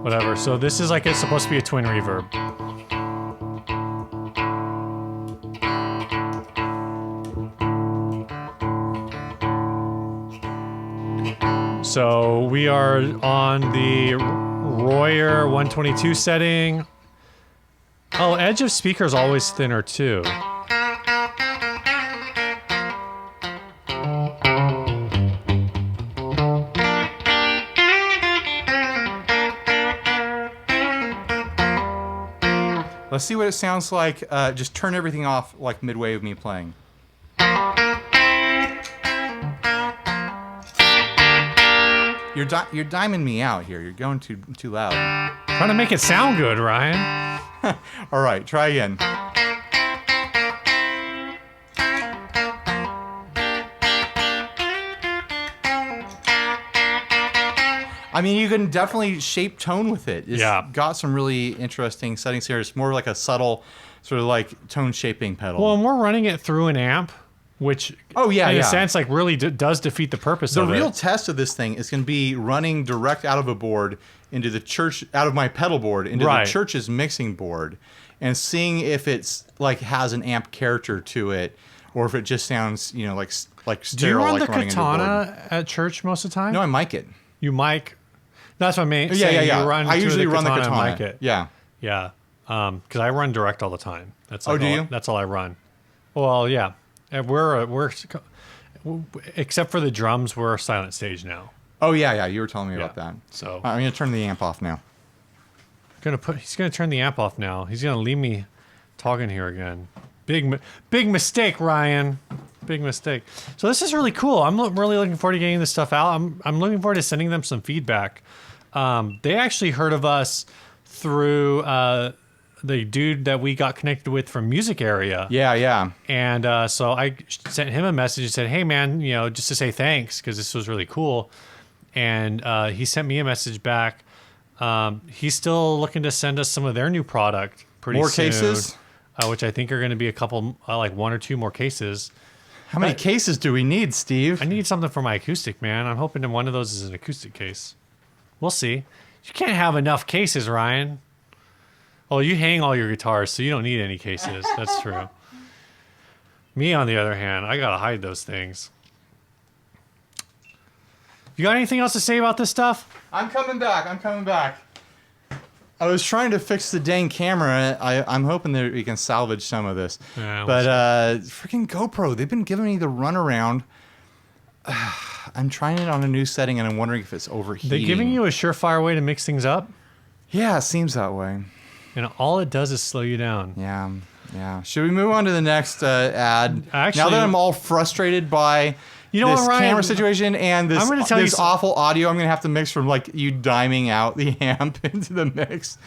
whatever. So this is like it's supposed to be a twin reverb. So we are on the Royer 122 setting. Oh, edge of speaker is always thinner too.
Let's see what it sounds like. Just turn everything off like midway of me playing. You're diming me out here. You're going too loud.
Trying to make it sound good, Ryan.
All right, try again. I mean, you can definitely shape tone with it. It's got some really interesting settings here. It's more like a subtle sort of like tone shaping pedal.
Well, and we're running it through an amp, which in a sense like really does defeat the purpose of it.
The real test of this thing is going to be running direct out of a board into the church, out of my pedal board into the church's mixing board, and seeing if it's like has an amp character to it, or if it just sounds, you know, like sterile.
Do you run
like
the
running
Katana at church most of the time?
No, I mic it.
You mic. That's what I mean.
Yeah.
I
usually run the Katana.
And mic it.
Yeah.
Yeah. Because I run direct all the time. That's like
do you?
That's all I run. Well, yeah. And we're except for the drums, we're a silent stage now.
Oh yeah. You were telling me about that.
So
I'm gonna turn the amp off now.
He's gonna turn the amp off now. He's gonna leave me talking here again. Big mistake, Ryan. Big mistake. So this is really cool. I'm really looking forward to getting this stuff out. I'm looking forward to sending them some feedback. They actually heard of us through the dude that we got connected with from Music Area.
Yeah.
And so I sent him a message and said, hey, man, you know, just to say thanks because this was really cool. And he sent me a message back. He's still looking to send us some of their new product pretty soon.
More cases?
Which I think are going to be a couple, like one or two more cases.
How many cases do we need, Steve?
I need something for my acoustic, man. I'm hoping that one of those is an acoustic case. We'll see. You can't have enough cases, Ryan. Oh, you hang all your guitars, so you don't need any cases. That's true. Me, on the other hand, I got to hide those things. You got anything else to say about this stuff?
I'm coming back. I was trying to fix the dang camera. I'm hoping that we can salvage some of this.
Yeah,
but freaking GoPro, they've been giving me the runaround. I'm trying it on a new setting, and I'm wondering if it's overheating.
They're giving you a surefire way to mix things up,
Yeah, it seems that way.
and all it does is slow you down.
Yeah, yeah. Should we move on to the next ad?
Actually,
now that I'm all frustrated by
You know
this
what, Ryan?
camera situation and this,
I'm gonna tell you
this awful audio, I'm going to have to mix from like you diming out the amp into the mix.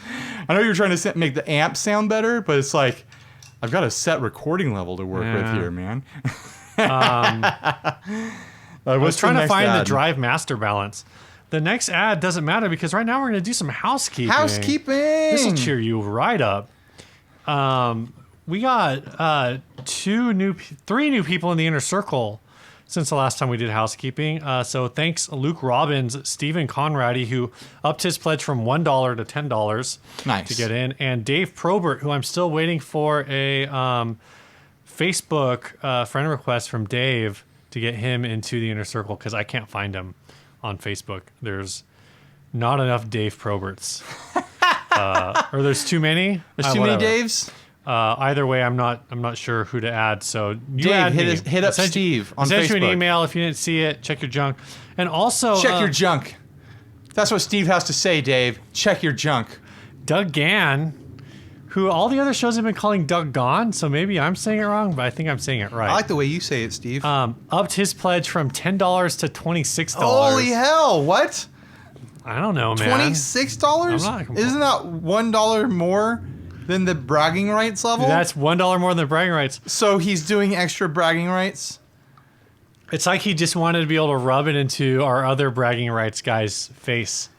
I know you're trying to make the amp sound better, but it's like I've got a set recording level to work with here, man.
I was trying to find the drive master balance. The next ad doesn't matter because right now we're going to do some housekeeping.
Housekeeping!
This will cheer you right up. We got three new people in the inner circle since the last time we did housekeeping. So thanks Luke Robbins, Stephen Conradi, who upped his pledge from $1 to $10 to get in, and Dave Probert, who I'm still waiting for a Facebook friend request from Dave to get him into the inner circle because I can't find him on Facebook. There's not enough Dave Proberts. Or there's too many.
There's too many Daves?
Either way, I'm not sure who to add. So you
Dave,
add
hit up Steve on Facebook.
Send you an email if you didn't see it. Check your junk, and also
check your junk. That's what Steve has to say, Dave. Check your junk.
Doug Gann, who all the other shows have been calling Doug Gone, so maybe I'm saying it wrong, but I think I'm saying it right.
I like the way you say it, Steve.
Upped his pledge from $10 to $26.
Holy hell! What?
I don't know, man.
$26? Isn't that $1 more than the bragging rights level?
That's $1 more than the bragging rights.
So he's doing extra bragging rights?
It's like he just wanted to be able to rub it into our other bragging rights guy's face.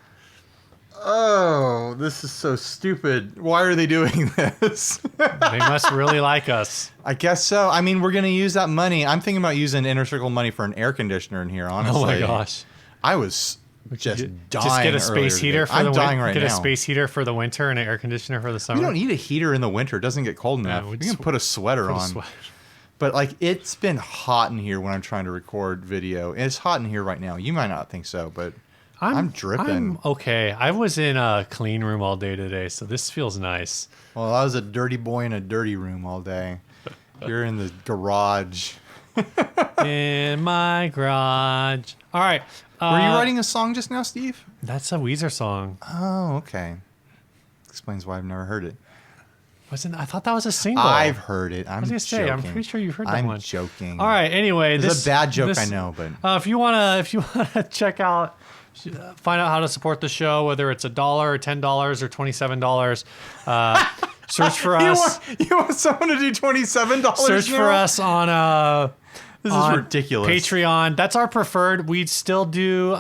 Oh, this is so stupid. Why are they doing this?
They must really like us.
I guess so. I mean, we're going to use that money. I'm thinking about using Inner Circle money for an air conditioner in here, honestly.
Oh my gosh.
I was just dying.
Just get a space heater for
I'm dying right now.
Get a space heater for the winter and an air conditioner for the summer.
We don't need a heater in the winter. It doesn't get cold enough. We can put a sweater on. But like, it's been hot in here when I'm trying to record video. It's hot in here right now. You might not think so, but I'm dripping.
I'm okay. I was in a clean room all day today, so this feels nice.
Well, I was a dirty boy in a dirty room all day. You're in the garage.
In my garage. All right.
Were you writing a song just now, Steve?
That's a Weezer song.
Oh, okay. Explains why I've never heard it.
I thought that was a single.
I've heard it. I'm joking.
I'm pretty sure you've heard that one.
I'm joking.
All right. Anyway,
this is a bad joke, I know, but
if you wanna check out, find out how to support the show, whether it's $1 or $10 or $27, search for us.
You want someone to do $27?
Search for us on
this is ridiculous.
Patreon. That's our preferred. We'd still do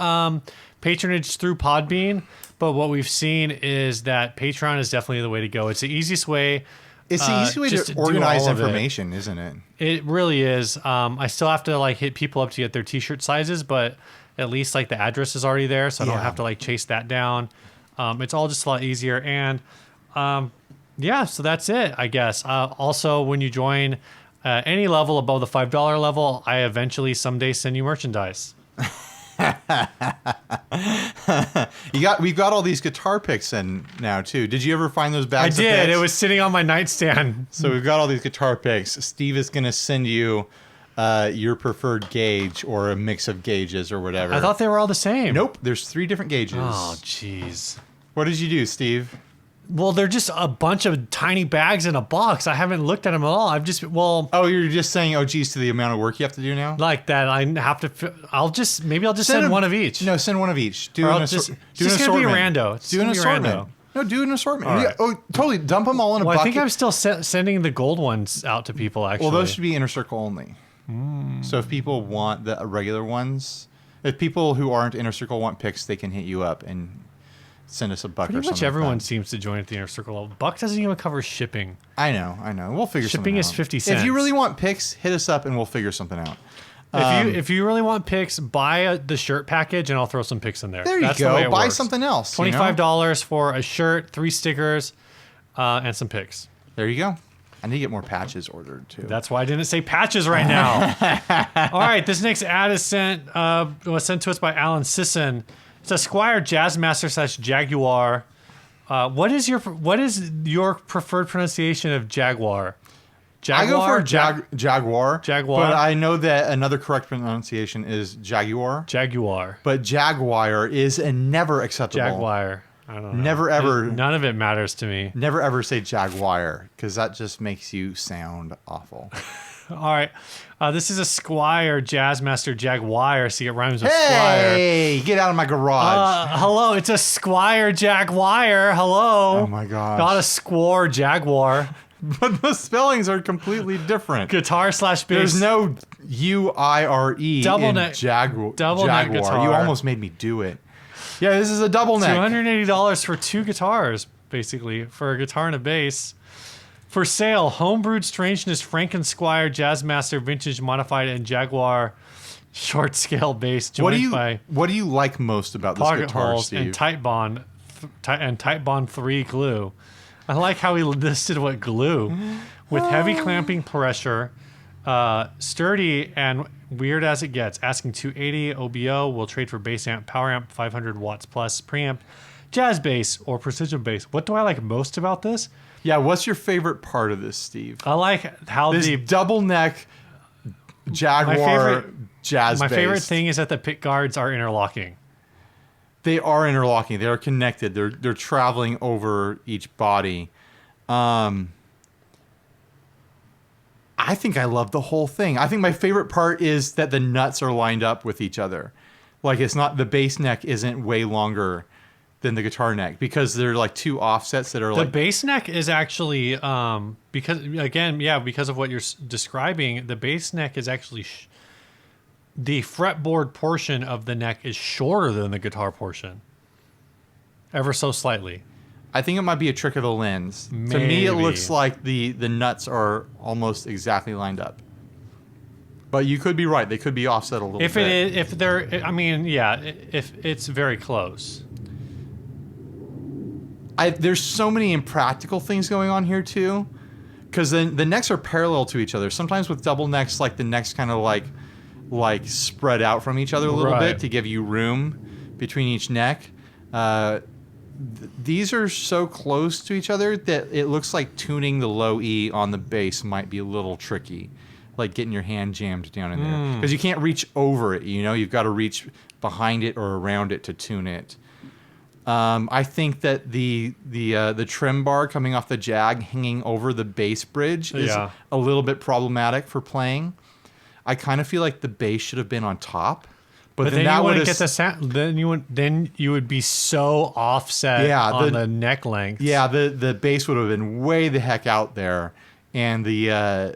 patronage through Podbean, but what we've seen is that Patreon is definitely the way to go. It's the easiest way.
It's the easiest way to organize information, isn't it? It
really is. I still have to hit people up to get their t-shirt sizes, but at least the address is already there, so I don't have to chase that down. It's all just a lot easier. And so that's it, I guess. Also, when you join any level above the $5 level, I eventually someday send you merchandise.
We've got all these guitar picks in now too. Did you ever find those bags?
I did.
Of picks?
It was sitting on my nightstand.
So we've got all these guitar picks. Steve is going to send you your preferred gauge or a mix of gauges or whatever.
I thought they were all the same.
Nope. There's 3 different gauges.
Oh, jeez.
What did you do, Steve?
Well, they're just a bunch of tiny bags in a box. I haven't looked at them at all.
Oh, you're just saying, oh, geez, to the amount of work you have to do now?
Like that. I have to, I'll just send one of each.
No, send one of each. Do an assortment.
It's just going to be rando.
Do an assortment. No, do an assortment.
Right.
Yeah, oh, totally. Dump them all in a bucket.
I think I'm still sending the gold ones out to people, actually.
Well, those should be Inner Circle only. So if people want the regular ones, if people who aren't Inner Circle want picks, they can hit you up and send us a buck or something.
Pretty much everyone seems to join at the Inner Circle. Buck doesn't even cover shipping.
I know. We'll figure something out.
Shipping is 50 cents.
If you really want picks, hit us up and we'll figure something out.
If you really want picks, buy the shirt package and I'll throw some picks in there.
There you go. Buy something else.
$25 for a shirt, 3 stickers, and some picks.
There you go. I need to get more patches ordered too.
That's why I didn't say patches right now. All right, this next ad is was sent to us by Alan Sisson. It's a Squier Jazzmaster / Jaguar What is your preferred pronunciation of Jaguar?
I go for
Jaguar.
Jaguar.
Jaguar?
But I know that another correct pronunciation is Jaguar.
Jaguar.
But Jaguar is never acceptable.
Jaguar. I don't know.
Never ever.
None of it matters to me.
Never ever say Jaguar because that just makes you sound awful.
All right. This is a Squier Jazzmaster Jaguar. See, it rhymes with Squire.
Hey, get out of my garage.
Hello, it's a Squier Jaguar. Hello.
Oh my gosh.
Not a Squore Jaguar.
But the spellings are completely different.
Guitar/bass.
There's no U-I-R-E
Double
in
neck-
Jaguar.
double neck guitar.
You almost made me do it. Yeah, this is a double neck.
$280 for 2 guitars, basically, for a guitar and a bass. For sale, homebrewed strangeness Franken Squier Jazzmaster Vintage Modified and Jaguar short scale bass joined by
What do you like most about this
pocket
guitar,
holes
Steve?
and Tight Bond 3 glue. I like how he listed what glue. With heavy clamping pressure, sturdy and weird as it gets. Asking 280 OBO will trade for bass amp, power amp, 500 watts plus preamp, jazz bass or precision bass. What do I like most about this?
Yeah, what's your favorite part of this, Steve?
I like how
This double neck Jaguar jazz
my
bass.
favorite thing is that the pick guards are interlocking.
They are interlocking. They are connected. They're traveling over each body. I think I love the whole thing. I think my favorite part is that the nuts are lined up with each other. Like it's not the bass neck isn't way longer than the guitar neck because they're like two offsets that are
The
like
bass neck is actually because of what you're describing. The bass neck is actually the fretboard portion of the neck is shorter than the guitar portion, ever so slightly.
I think it might be a trick of the lens. To me, it
Maybe.
looks like the nuts are almost exactly lined up. But you could be right. They could be offset a little
If
bit.
it is, if they're, I mean, yeah, if it's very close.
There's so many impractical things going on here too, because the necks are parallel to each other. Sometimes with double necks, like the necks kind of like spread out from each other a little
Right.
bit to give you room between each neck. These are so close to each other that it looks like tuning the low E on the bass might be a little tricky, like getting your hand jammed down in there because you can't reach over it. You know, you've got to reach behind it or around it to tune it. I think that the trim bar coming off the Jag hanging over the bass bridge is
Yeah.
a little bit problematic for playing. I kind of feel like the bass should have been on top, but then
Then
that
you
would
wouldn't
have
get the sound. Then you would be so offset
Yeah,
on
the-
the neck length.
yeah the bass would have been way the heck out there, and the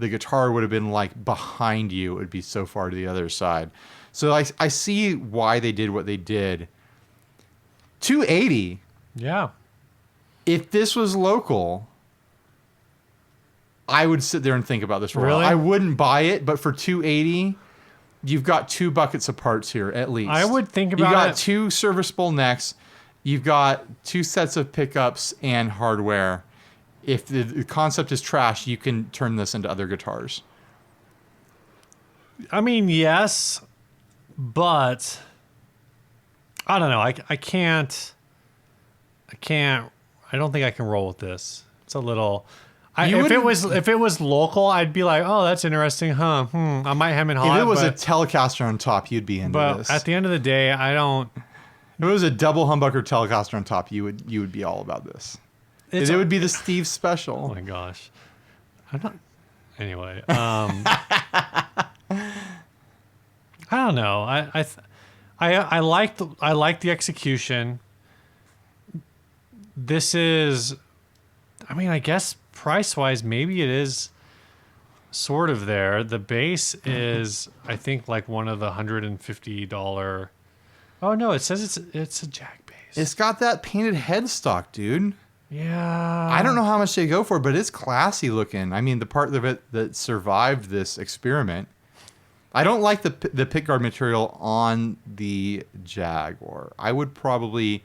guitar would have been like behind you. It would be so far to the other side. So I see why they did what they did. 280.
Yeah.
If this was local, I would sit there and think about this for a while.
Really?
I wouldn't buy it, but for 280, you've got 2 buckets of parts here at least.
I would think
You
about
got
it.
2 serviceable necks. You've got 2 sets of pickups and hardware. If the concept is trash, you can turn this into other guitars.
I mean, yes, but I don't know. I can't. I don't think I can roll with this. It's a little. If it was local, I'd be like, oh, that's interesting, huh? I might hem and haw.
If it was a Telecaster on top, you'd be into
but
this.
at the end of the day, I don't.
If it was a double humbucker Telecaster on top, you would be all about this.
It's
It would be the Steve special.
Oh my gosh, I'm not. Anyway, I don't know. I like the execution. This is, I mean, I guess price wise, maybe it is sort of there. The bass is, I think, like one of the $150. Oh no, it says it's a Jag bass.
It's got that painted headstock, dude.
Yeah.
I don't know how much they go for, but it's classy looking. I mean, the part of it that survived this experiment. I don't like the pickguard material on the Jaguar. I would probably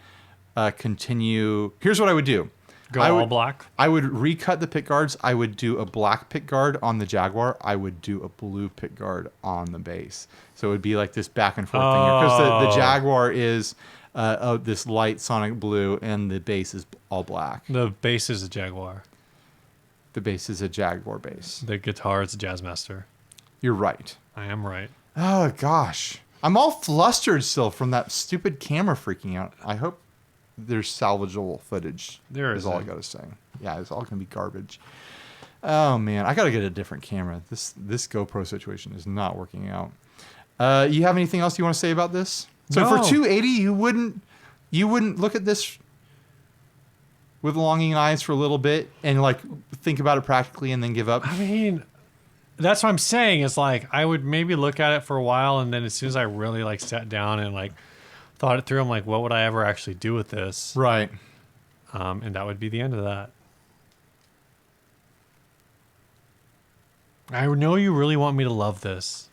continue. Here's what I would do.
Go
I
all
would,
black.
I would recut the pickguards. I would do a black pickguard on the Jaguar. I would do a blue pickguard on the bass. So it would be like this back and forth thing. Because the
Oh.
Jaguar is this light sonic blue, and the bass is all black.
The bass is a Jaguar.
The bass is a Jaguar bass.
The guitar is a Jazzmaster.
You're right.
I am right.
Oh, gosh. I'm all flustered still from that stupid camera freaking out. I hope there's salvageable footage.
There
is
is.
all I got to say. Yeah, it's all going to be garbage. Oh, man. I got to get a different camera. This GoPro situation is not working out. You have anything else you want to say about this? So
No.
for 280, you wouldn't look at this with longing eyes for a little bit and like think about it practically and then give up?
I mean, that's what I'm saying is like I would maybe look at it for a while, and then as soon as I really like sat down and like thought it through, I'm like, what would I ever actually do with this?
Right.
And that would be the end of that. I know you really want me to love this.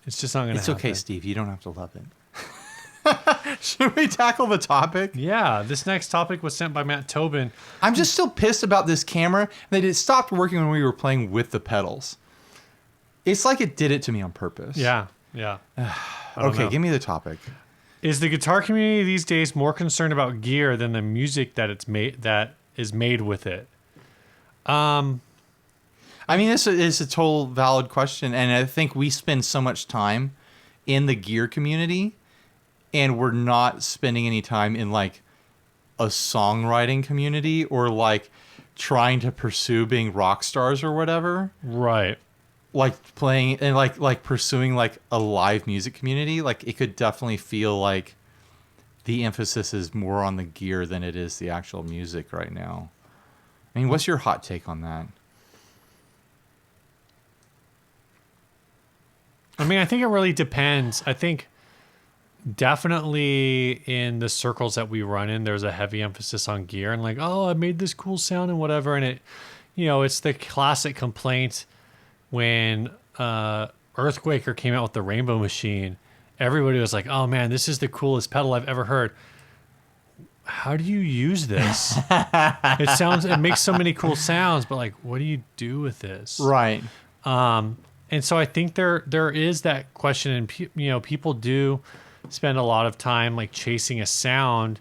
It's just not going to happen.
It's okay, Steve. You don't have to love it. Should we tackle the topic?
Yeah, this next topic was sent by Matt Tobin.
I'm just still pissed about this camera that it stopped working when we were playing with the pedals. It's like it did it to me on purpose.
Yeah.
Okay, give me the topic.
Is the guitar community these days more concerned about gear than the music that is made with it?
I mean, this is a total valid question, and I think we spend so much time in the gear community, and we're not spending any time in like a songwriting community or like trying to pursue being rock stars or whatever.
Right.
Like playing and like pursuing like a live music community. Like it could definitely feel like the emphasis is more on the gear than it is the actual music right now. I mean, what's your hot take on that?
I mean, I think it really depends. I think definitely in the circles that we run in, there's a heavy emphasis on gear and like, oh, I made this cool sound and whatever. And it, it's the classic complaint when Earthquaker came out with the Rainbow Machine. Everybody was like, oh man, this is the coolest pedal I've ever heard. How do you use this? It makes so many cool sounds, but like, what do you do with this?
Right.
And so I think there is that question, and people do spend a lot of time like chasing a sound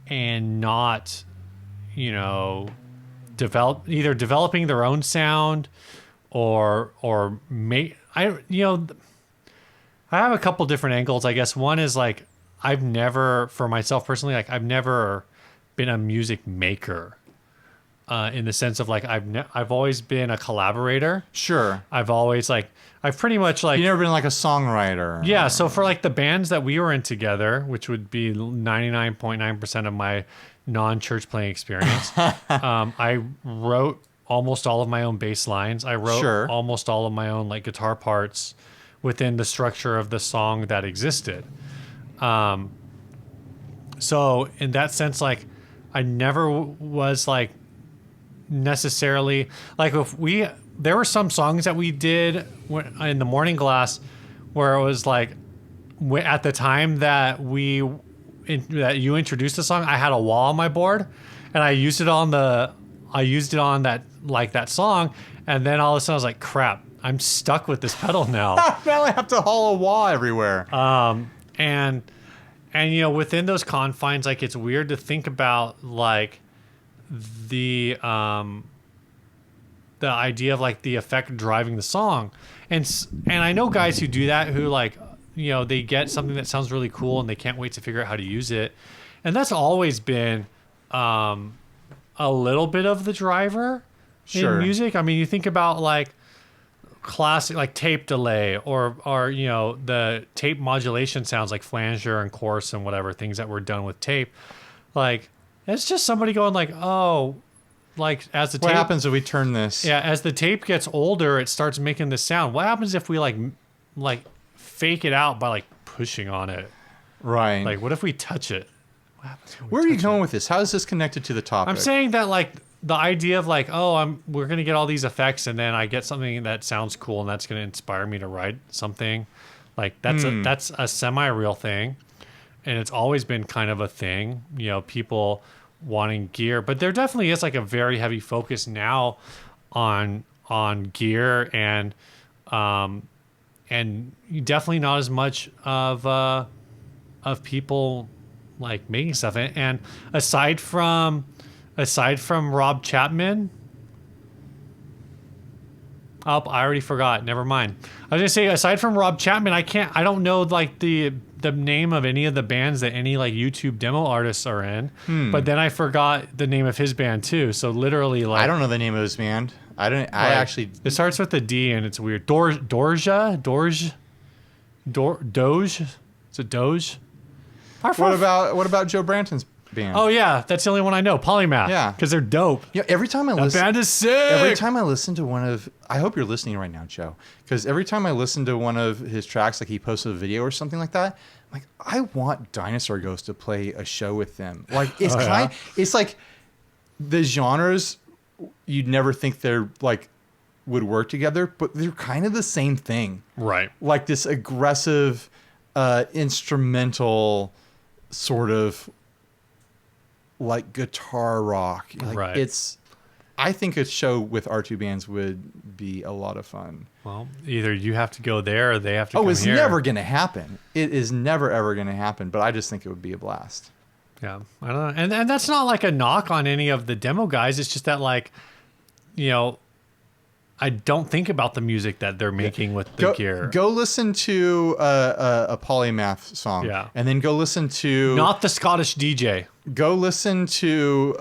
and not, developing their own sound or I have a couple different angles, I guess. One is like I've never, for myself personally, like I've never been a music maker. In the sense of like I've always been a collaborator.
Sure.
I've pretty much like...
You've never been like a songwriter.
Yeah, so for like the bands that we were in together, which would be 99.9% of my non-church playing experience, I wrote almost all of my own bass lines. I wrote almost all of my own like guitar parts within the structure of the song that existed. So in that sense, like I never was like necessarily like there were some songs that we did in the Morning Glass where it was like at the time that you introduced the song, I had a wall on my board and I used it on that song, and then all of a sudden I was like, crap, I'm stuck with this pedal now.
Now I have to haul a wall everywhere.
And within those confines, like it's weird to think about like the idea of like the effect driving the song, and I know guys who do that, who like they get something that sounds really cool and they can't wait to figure out how to use it, and that's always been a little bit of the driver in music. I mean, you think about like classic like tape delay or the tape modulation sounds like flanger and coarse and whatever things that were done with tape, like. It's just somebody going like, oh, like as the tape...
What happens if we turn this?
Yeah, as the tape gets older, it starts making this sound. What happens if we like fake it out by like pushing on it?
Right.
Like, what if we touch it? What happens when we
Where are you
touch
going
it?
with this? How is this connected to the topic?
I'm saying that like the idea of like, oh, we're going to get all these effects and then I get something that sounds cool and that's going to inspire me to write something. Like that's a semi-real thing. And it's always been kind of a thing, people wanting gear, but there definitely is like a very heavy focus now on gear and definitely not as much of of people like making stuff. And aside from Rob Chapman, oh, I already forgot. Never mind. I was gonna say, aside from Rob Chapman, I don't know like the name of any of the bands that any like YouTube demo artists are in. But then I forgot the name of his band too. So literally, like,
I don't know the name of his band. I actually.
It starts with a D and it's weird. Doge. Is it Doge?
What about Joe Branton's band?
Oh yeah, that's the only one I know. Polymath.
Yeah,
because they're dope.
Yeah, every time I
That
listen,
band is sick.
every time I listen to one of, I hope you're listening right now, Joe, because every time I listen to one of his tracks, like he posted a video or something like that, I'm like, I want Dinosaur Ghost to play a show with them. Like it's it's like the genres you'd never think they're like would work together, but they're kind of the same thing.
Right.
Like this aggressive, instrumental sort of like guitar rock. Like
right.
I think a show with our two bands would be a lot of fun.
Well, either you have to go there or they have to come here.
Oh, it's never going to happen. It is never, ever going to happen. But I just think it would be a blast.
Yeah. I don't know. And that's not like a knock on any of the demo guys. It's just that, like, you know, I don't think about the music that they're making with the gear.
Go listen to a Polymath song.
Yeah.
And then go listen to...
Not the Scottish DJ.
Go listen to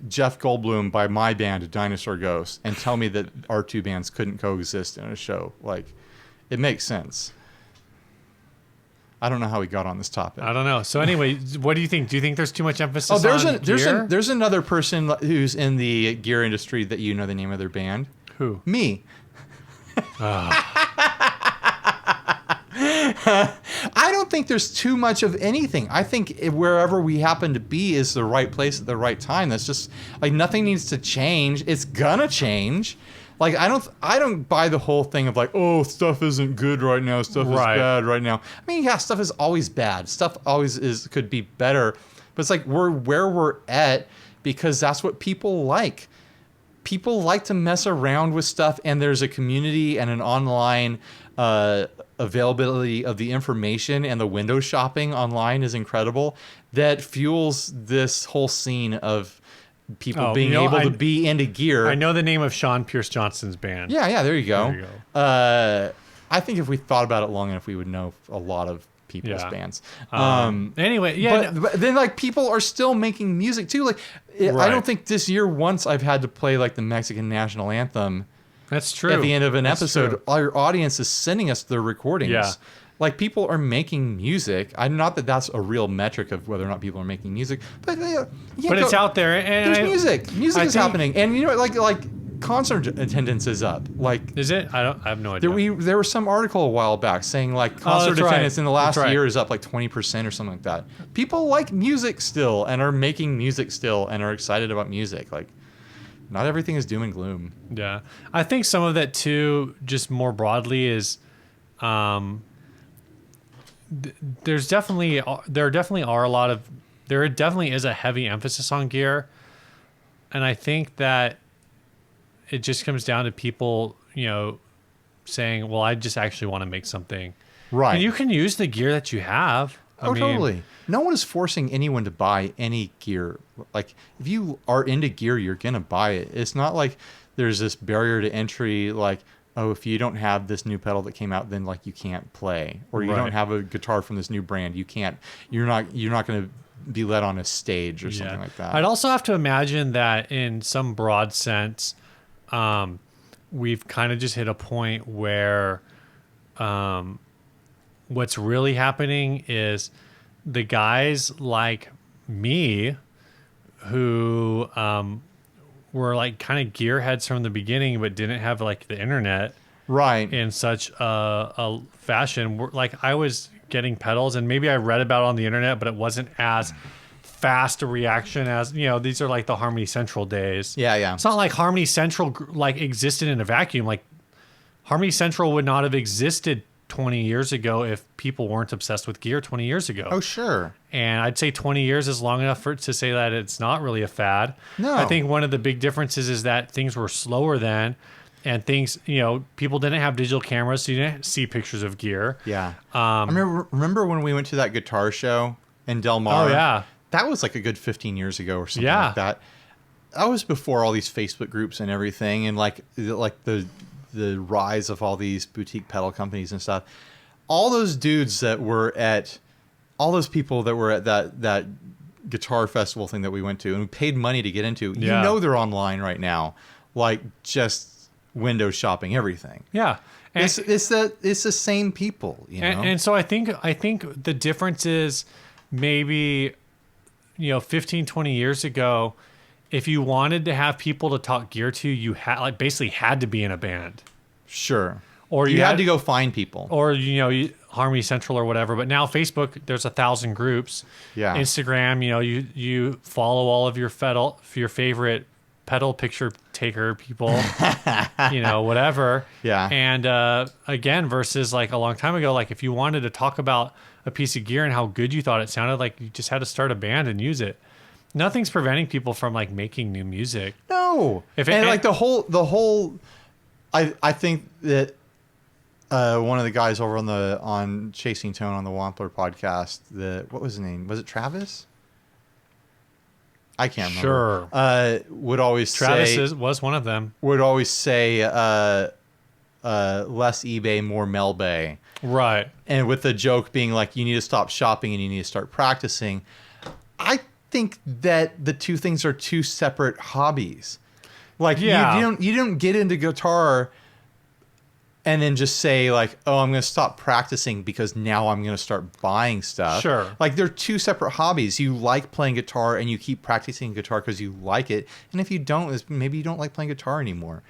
Jeff Goldblum by my band, Dinosaur Ghost, and tell me that our two bands couldn't coexist in a show. Like, it makes sense. I don't know how we got on this topic.
I don't know. So anyway, what do you think? Do you think there's too much emphasis on gear?
There's another person who's in the gear industry that you know the name of their band.
Who?
Me. I don't think there's too much of anything. I think wherever we happen to be is the right place at the right time. That's just like nothing needs to change. It's gonna change. Like I don't buy the whole thing of like, oh, stuff isn't good right now. Stuff is bad right now. I mean, yeah, stuff is always bad. Stuff always could be better. But it's like we're where we're at because that's what people like. People like to mess around with stuff, and there's a community and an online availability of the information, and the window shopping online is incredible. That fuels this whole scene of people being able to be into gear.
I know the name of Sean Pierce Johnson's band.
Yeah, there you go. There you go. I think if we thought about it long enough, we would know a lot of people's bands.
Anyway, yeah.
But then, like, people are still making music, too. Like, I don't think this year once I've had to play, like, the Mexican national anthem.
That's true.
At the end of an episode, true. Our audience is sending us their recordings.
Yeah.
Like, people are making music. Not that that's a real metric of whether or not people are making music, but
it's out there. And
there's music. Music is happening, and you know, like concert attendance is up. Like,
is it? I have no idea.
There was some article a while back saying like concert attendance in the last year is up like 20% or something like that. People like music still and are making music still and are excited about music. Like, not everything is doom and gloom.
Yeah, I think some of that too, just more broadly, is there definitely is a heavy emphasis on gear, and I think that it just comes down to people, you know, saying, well, I just actually want to make something.
Right.
And you can use the gear that you have. I mean,
totally. No one is forcing anyone to buy any gear. Like, if you are into gear, you're going to buy it. It's not like there's this barrier to entry, like, oh, if you don't have this new pedal that came out, then like you can't play. Or you don't have a guitar from this new brand, you can't. You're not going to be let on a stage or something like that.
I'd also have to imagine that in some broad sense, we've kind of just hit a point where what's really happening is the guys like me who were like kind of gearheads from the beginning but didn't have like the internet in such a fashion. Like, I was getting pedals and maybe I read about it on the internet, but it wasn't as fast a reaction as, you know, these are like the Harmony Central days.
Yeah.
It's not like Harmony Central like existed in a vacuum. Like, Harmony Central would not have existed 20 years ago if people weren't obsessed with gear 20 years ago.
Oh, sure.
And I'd say 20 years is long enough to say that it's not really a fad.
No.
I think one of the big differences is that things were slower then, and things, people didn't have digital cameras, so you didn't see pictures of gear.
Yeah. I remember when we went to that guitar show in Del Mar.
Oh, yeah.
That was like a good 15 years ago or something
Yeah.
like that. That was before all these Facebook groups and everything, and like the rise of all these boutique pedal companies and stuff. All those dudes that were at, all those people that were at that guitar festival thing that we went to and we paid money to get into, they're online right now, like just window shopping everything.
Yeah. And
It's the same people,
And so I think the difference is maybe 15, 20 years ago, if you wanted to have people to talk gear to, you basically had to be in a band.
Sure.
Or
you had to go find people.
Or Harmony Central or whatever. But now Facebook, there's 1,000 groups.
Yeah.
Instagram, you follow all of your favorite pedal picture taker people, whatever.
Yeah.
And again, versus like a long time ago, like if you wanted to talk about a piece of gear and how good you thought it sounded, like you just had to start a band and use it. Nothing's preventing people from like making new music.
No. Like the whole I think that one of the guys over on Chasing Tone on the Wampler podcast, what was his name? Was it Travis? I can't remember.
Sure.
Would always
Travis was one of them.
Would always say less eBay, more Melbay.
Right.
And with the joke being like, you need to stop shopping and you need to start practicing. I think that the two things are two separate hobbies. Like you don't get into guitar and then just say like, oh, I'm going to stop practicing because now I'm going to start buying stuff.
Sure.
Like they're two separate hobbies. You like playing guitar and you keep practicing guitar because you like it. And if you don't, maybe you don't like playing guitar anymore.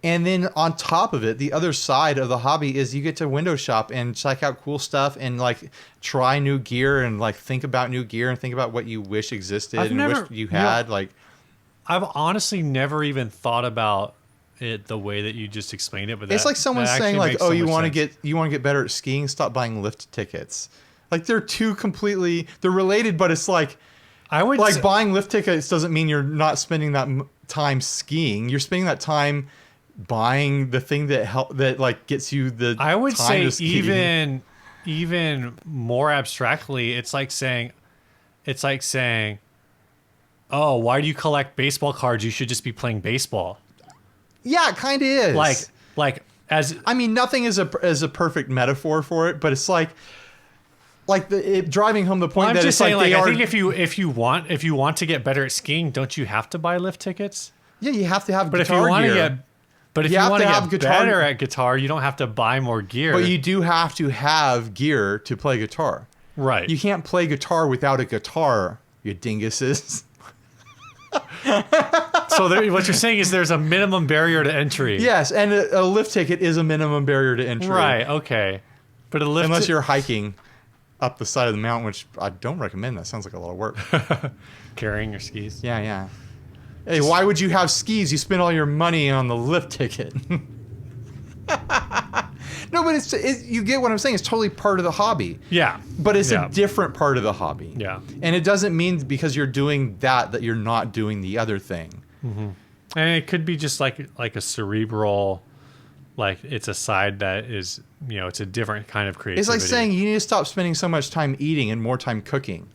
And then on top of it, the other side of the hobby is you get to window shop and check out cool stuff and like try new gear and like think about new gear and think about what you wish existed wish you had.
I've honestly never even thought about it the way that you just explained it, but
it's like someone saying like, "Oh, you want to get better at skiing? Stop buying lift tickets." Like they're they're related, but it's like buying lift tickets doesn't mean you're not spending that time skiing. You're spending that time buying the thing that gets you the.
I would
time
say even more abstractly, it's like saying, "Oh, why do you collect baseball cards? You should just be playing baseball."
Yeah, it kind of is.
Nothing
is a perfect metaphor for it, but it's driving home the point
I'm
that
just
it's
saying,
like
I think if you want to get better at skiing, don't you have to buy lift tickets?
Yeah, you have to have
but
guitar gear.
If you want to get better at guitar, you don't have to buy more gear.
But you do have to have gear to play guitar.
Right.
You can't play guitar without a guitar, you dinguses.
So what you're saying is there's a minimum barrier to entry.
Yes, and a lift ticket is a minimum barrier to entry.
Right, okay. But
unless you're hiking up the side of the mountain, which I don't recommend. That sounds like a lot of work.
Carrying your skis.
Yeah. Hey, why would you have skis? You spend all your money on the lift ticket. No, but you get what I'm saying. It's totally part of the hobby.
Yeah.
But it's a different part of the hobby.
Yeah.
And it doesn't mean because you're doing that you're not doing the other thing.
Mm-hmm. And it could be just like a cerebral, like it's a side that is, it's a different kind of creativity.
It's like saying you need to stop spending so much time eating and more time cooking.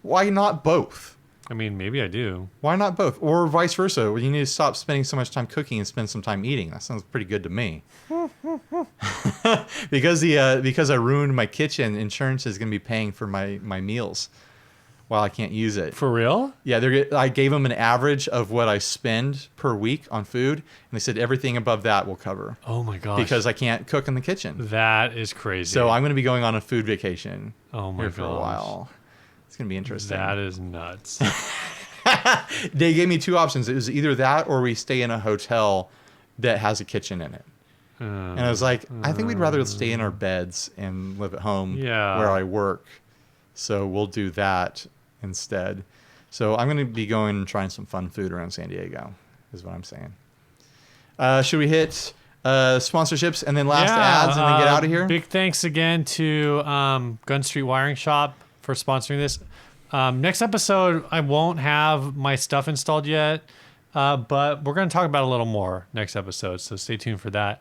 Why not both?
I mean, maybe I do.
Why not both? Or vice versa. You need to stop spending so much time cooking and spend some time eating. That sounds pretty good to me. Because I ruined my kitchen, insurance is going to be paying for my meals while I can't use it.
For real?
Yeah, I gave them an average of what I spend per week on food, and they said everything above that will cover.
Oh my gosh.
Because I can't cook in the kitchen.
That is crazy.
So I'm going to be going on a food vacation
for
a while. It's going to be interesting.
That is nuts.
They gave me two options. It was either that or we stay in a hotel that has a kitchen in it. And I was like, I think we'd rather stay in our beds and live at home where I work. So we'll do that instead. So I'm going to be going and trying some fun food around San Diego, is what I'm saying. Should we hit sponsorships and then last ads and then get out of here?
Big thanks again to Gun Street Wiring Shop for sponsoring this. Next episode, I won't have my stuff installed yet. But we're going to talk about it a little more next episode, so stay tuned for that.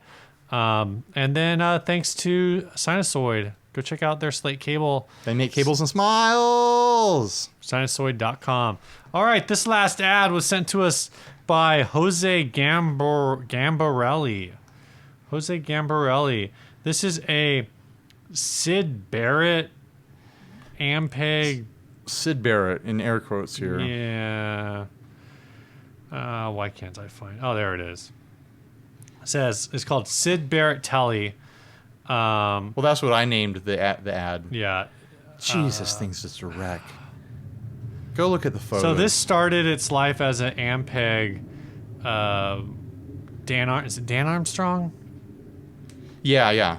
And then thanks to Sinusoid. Go check out their slate cable.
They make cables and smiles.
Sinusoid.com. All right, this last ad was sent to us by Jose Gambarelli. Jose Gambarelli. This is a Syd Barrett Ampeg.
Syd Barrett in air quotes here.
Yeah. Why can't I find? Oh, there it is. It says it's called Syd Barrett Telly.
Well, that's what I named the ad.
Yeah.
Jesus, thing's just a wreck. Go look at the photo.
So this started its life as an Ampeg. Is it Dan Armstrong?
Yeah.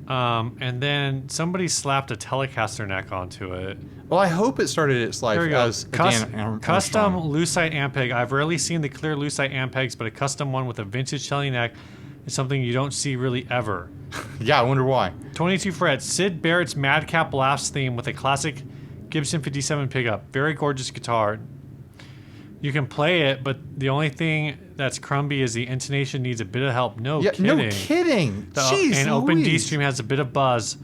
And then somebody slapped a Telecaster neck onto it.
Well, I hope it started its life as a
Custom
Armstrong.
lucite Ampeg. I've rarely seen the clear lucite Ampegs, but a custom one with a vintage Telly neck is something you don't see really ever.
Yeah, I wonder why.
22 frets. Syd Barrett's Madcap Laughs theme with a classic Gibson 57 pickup. Very gorgeous guitar. You can play it, but the only thing that's crumby is the intonation needs a bit of help. No kidding.
No kidding. Jeez,
and Open D
Louise.
Stream has a bit of buzz.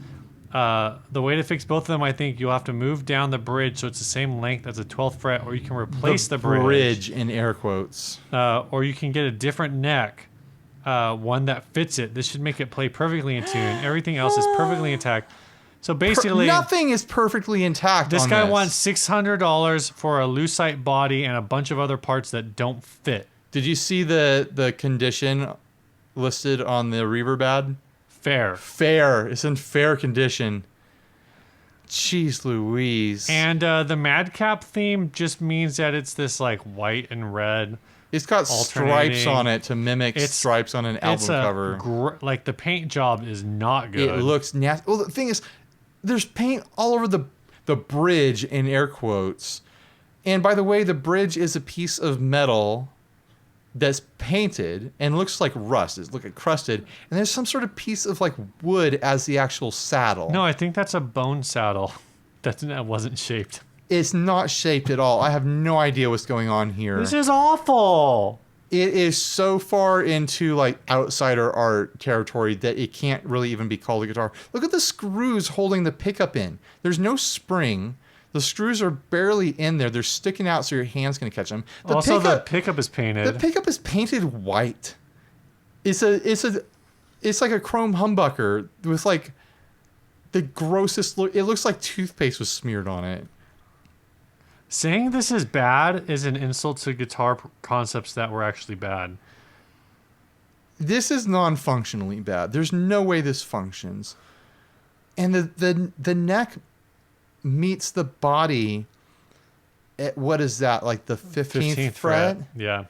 The way to fix both of them, I think you'll have to move down the bridge so it's the same length as a 12th fret, or you can replace the bridge.
Bridge in air quotes.
Or you can get a different neck, one that fits it. This should make it play perfectly in tune. Everything else is perfectly intact. So basically,
nothing is perfectly intact.
This guy wants $600 for a lucite body and a bunch of other parts that don't fit.
Did you see the condition listed on the reverb ad? Fair. It's in fair condition. Jeez Louise.
And the Madcap theme just means that it's this like white and red.
It's got stripes on it to mimic stripes on an album cover.
Like the paint job is not good.
It looks nasty. Well, the thing is, there's paint all over the bridge in air quotes. And by the way, the bridge is a piece of metal that's painted and looks like rust. It's like crusted. And there's some sort of piece of like wood as the actual saddle.
No, I think that's a bone saddle. That wasn't shaped.
It's not shaped at all. I have no idea what's going on here.
This is awful.
It is so far into like outsider art territory that it can't really even be called a guitar. Look at the screws holding the pickup in. There's no spring. The screws are barely in there. They're sticking out so your hand's going to catch them.
The pickup is painted.
The pickup is painted white. It's like a chrome humbucker with like the grossest look. It looks like toothpaste was smeared on it.
Saying this is bad is an insult to guitar concepts that were actually bad.
This is non-functionally bad. There's no way this functions. And the neck meets the body at, what is that, like the 15th fret?
Yeah.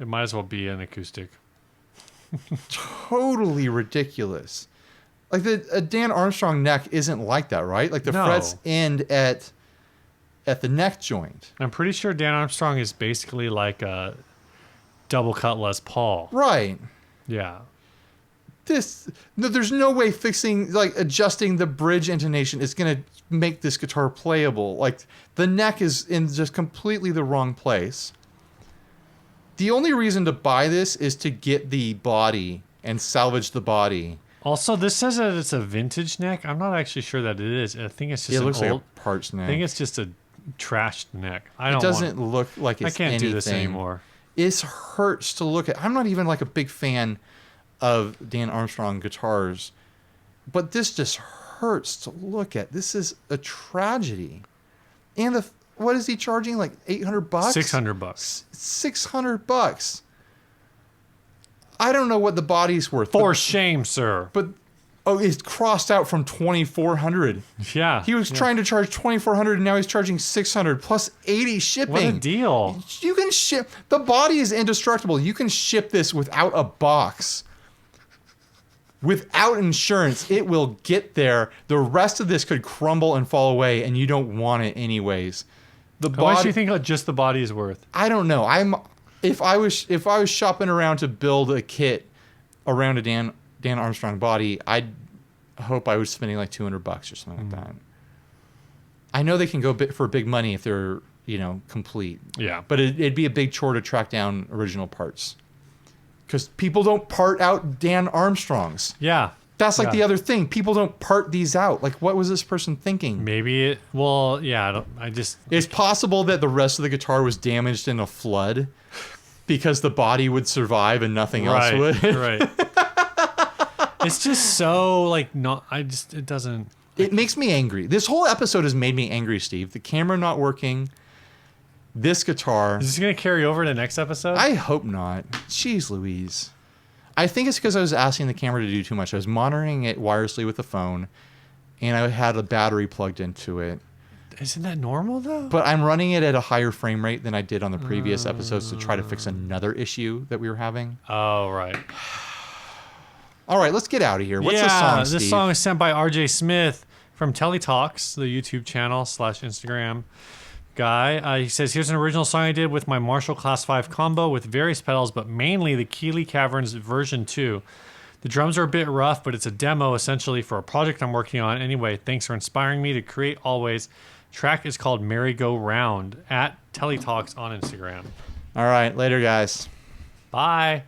It might as well be an acoustic.
Totally ridiculous. Like a Dan Armstrong neck isn't like that, right? Like the frets end at the neck joint.
I'm pretty sure Dan Armstrong is basically like a double cut Les Paul.
Right.
Yeah.
There's no way adjusting the bridge intonation is going to make this guitar playable. Like the neck is in just completely the wrong place. The only reason to buy this is to get the body and salvage the body.
Also, this says that it's a vintage neck. I'm not actually sure that it is. I think it's just
it looks like a parts neck.
I think it's just a trashed neck.
It doesn't look like it's anything.
I can't do this anymore.
It hurts to look at. I'm not even like a big fan of Dan Armstrong guitars, but this just hurts to look at. This is a tragedy. And what is he charging? Like $800?
$600.
$600. I don't know what the body's worth.
For shame, sir.
But it's crossed out from $2,400.
Yeah.
He was trying to charge $2,400 and now he's charging $600 plus $80 shipping.
What a deal.
You can ship. The body is indestructible. You can ship this without a box. Without insurance, it will get there. The rest of this could crumble and fall away, and you don't want it anyways.
How much do you think just the body is worth?
I don't know. If I was shopping around to build a kit around a Dan Armstrong body, I'd hope I was spending like $200 or something like that. I know they can go for big money if they're complete.
Yeah.
But it'd be a big chore to track down original parts. Because people don't part out Dan Armstrongs.
Yeah.
That's like the other thing. People don't part these out. Like, what was this person thinking?
Maybe it. Well, yeah.
It's possible that the rest of the guitar was damaged in a flood because the body would survive and nothing else would.
Right. It's just so like not. It doesn't.
It makes me angry. This whole episode has made me angry, Steve. The camera not working. This guitar.
Is this gonna carry over to next episode?
I hope not. Jeez Louise. I think it's because I was asking the camera to do too much. I was monitoring it wirelessly with the phone, and I had a battery plugged into it.
Isn't that normal, though?
But I'm running it at a higher frame rate than I did on the previous episodes to try to fix another issue that we were having.
Oh, right.
All right, let's get out of here. What's this song, Steve?
This song is sent by RJ Smith from Teletalks, the YouTube channel / Instagram guy. He says, here's an original song I did with my Marshall Class 5 combo with various pedals, but mainly the Keeley Caverns version 2. The drums are a bit rough, but it's a demo essentially for a project I'm working on. Anyway, thanks for inspiring me to create always. Track is called Merry Go Round at Teletalks on Instagram.
All right, later, guys.
Bye.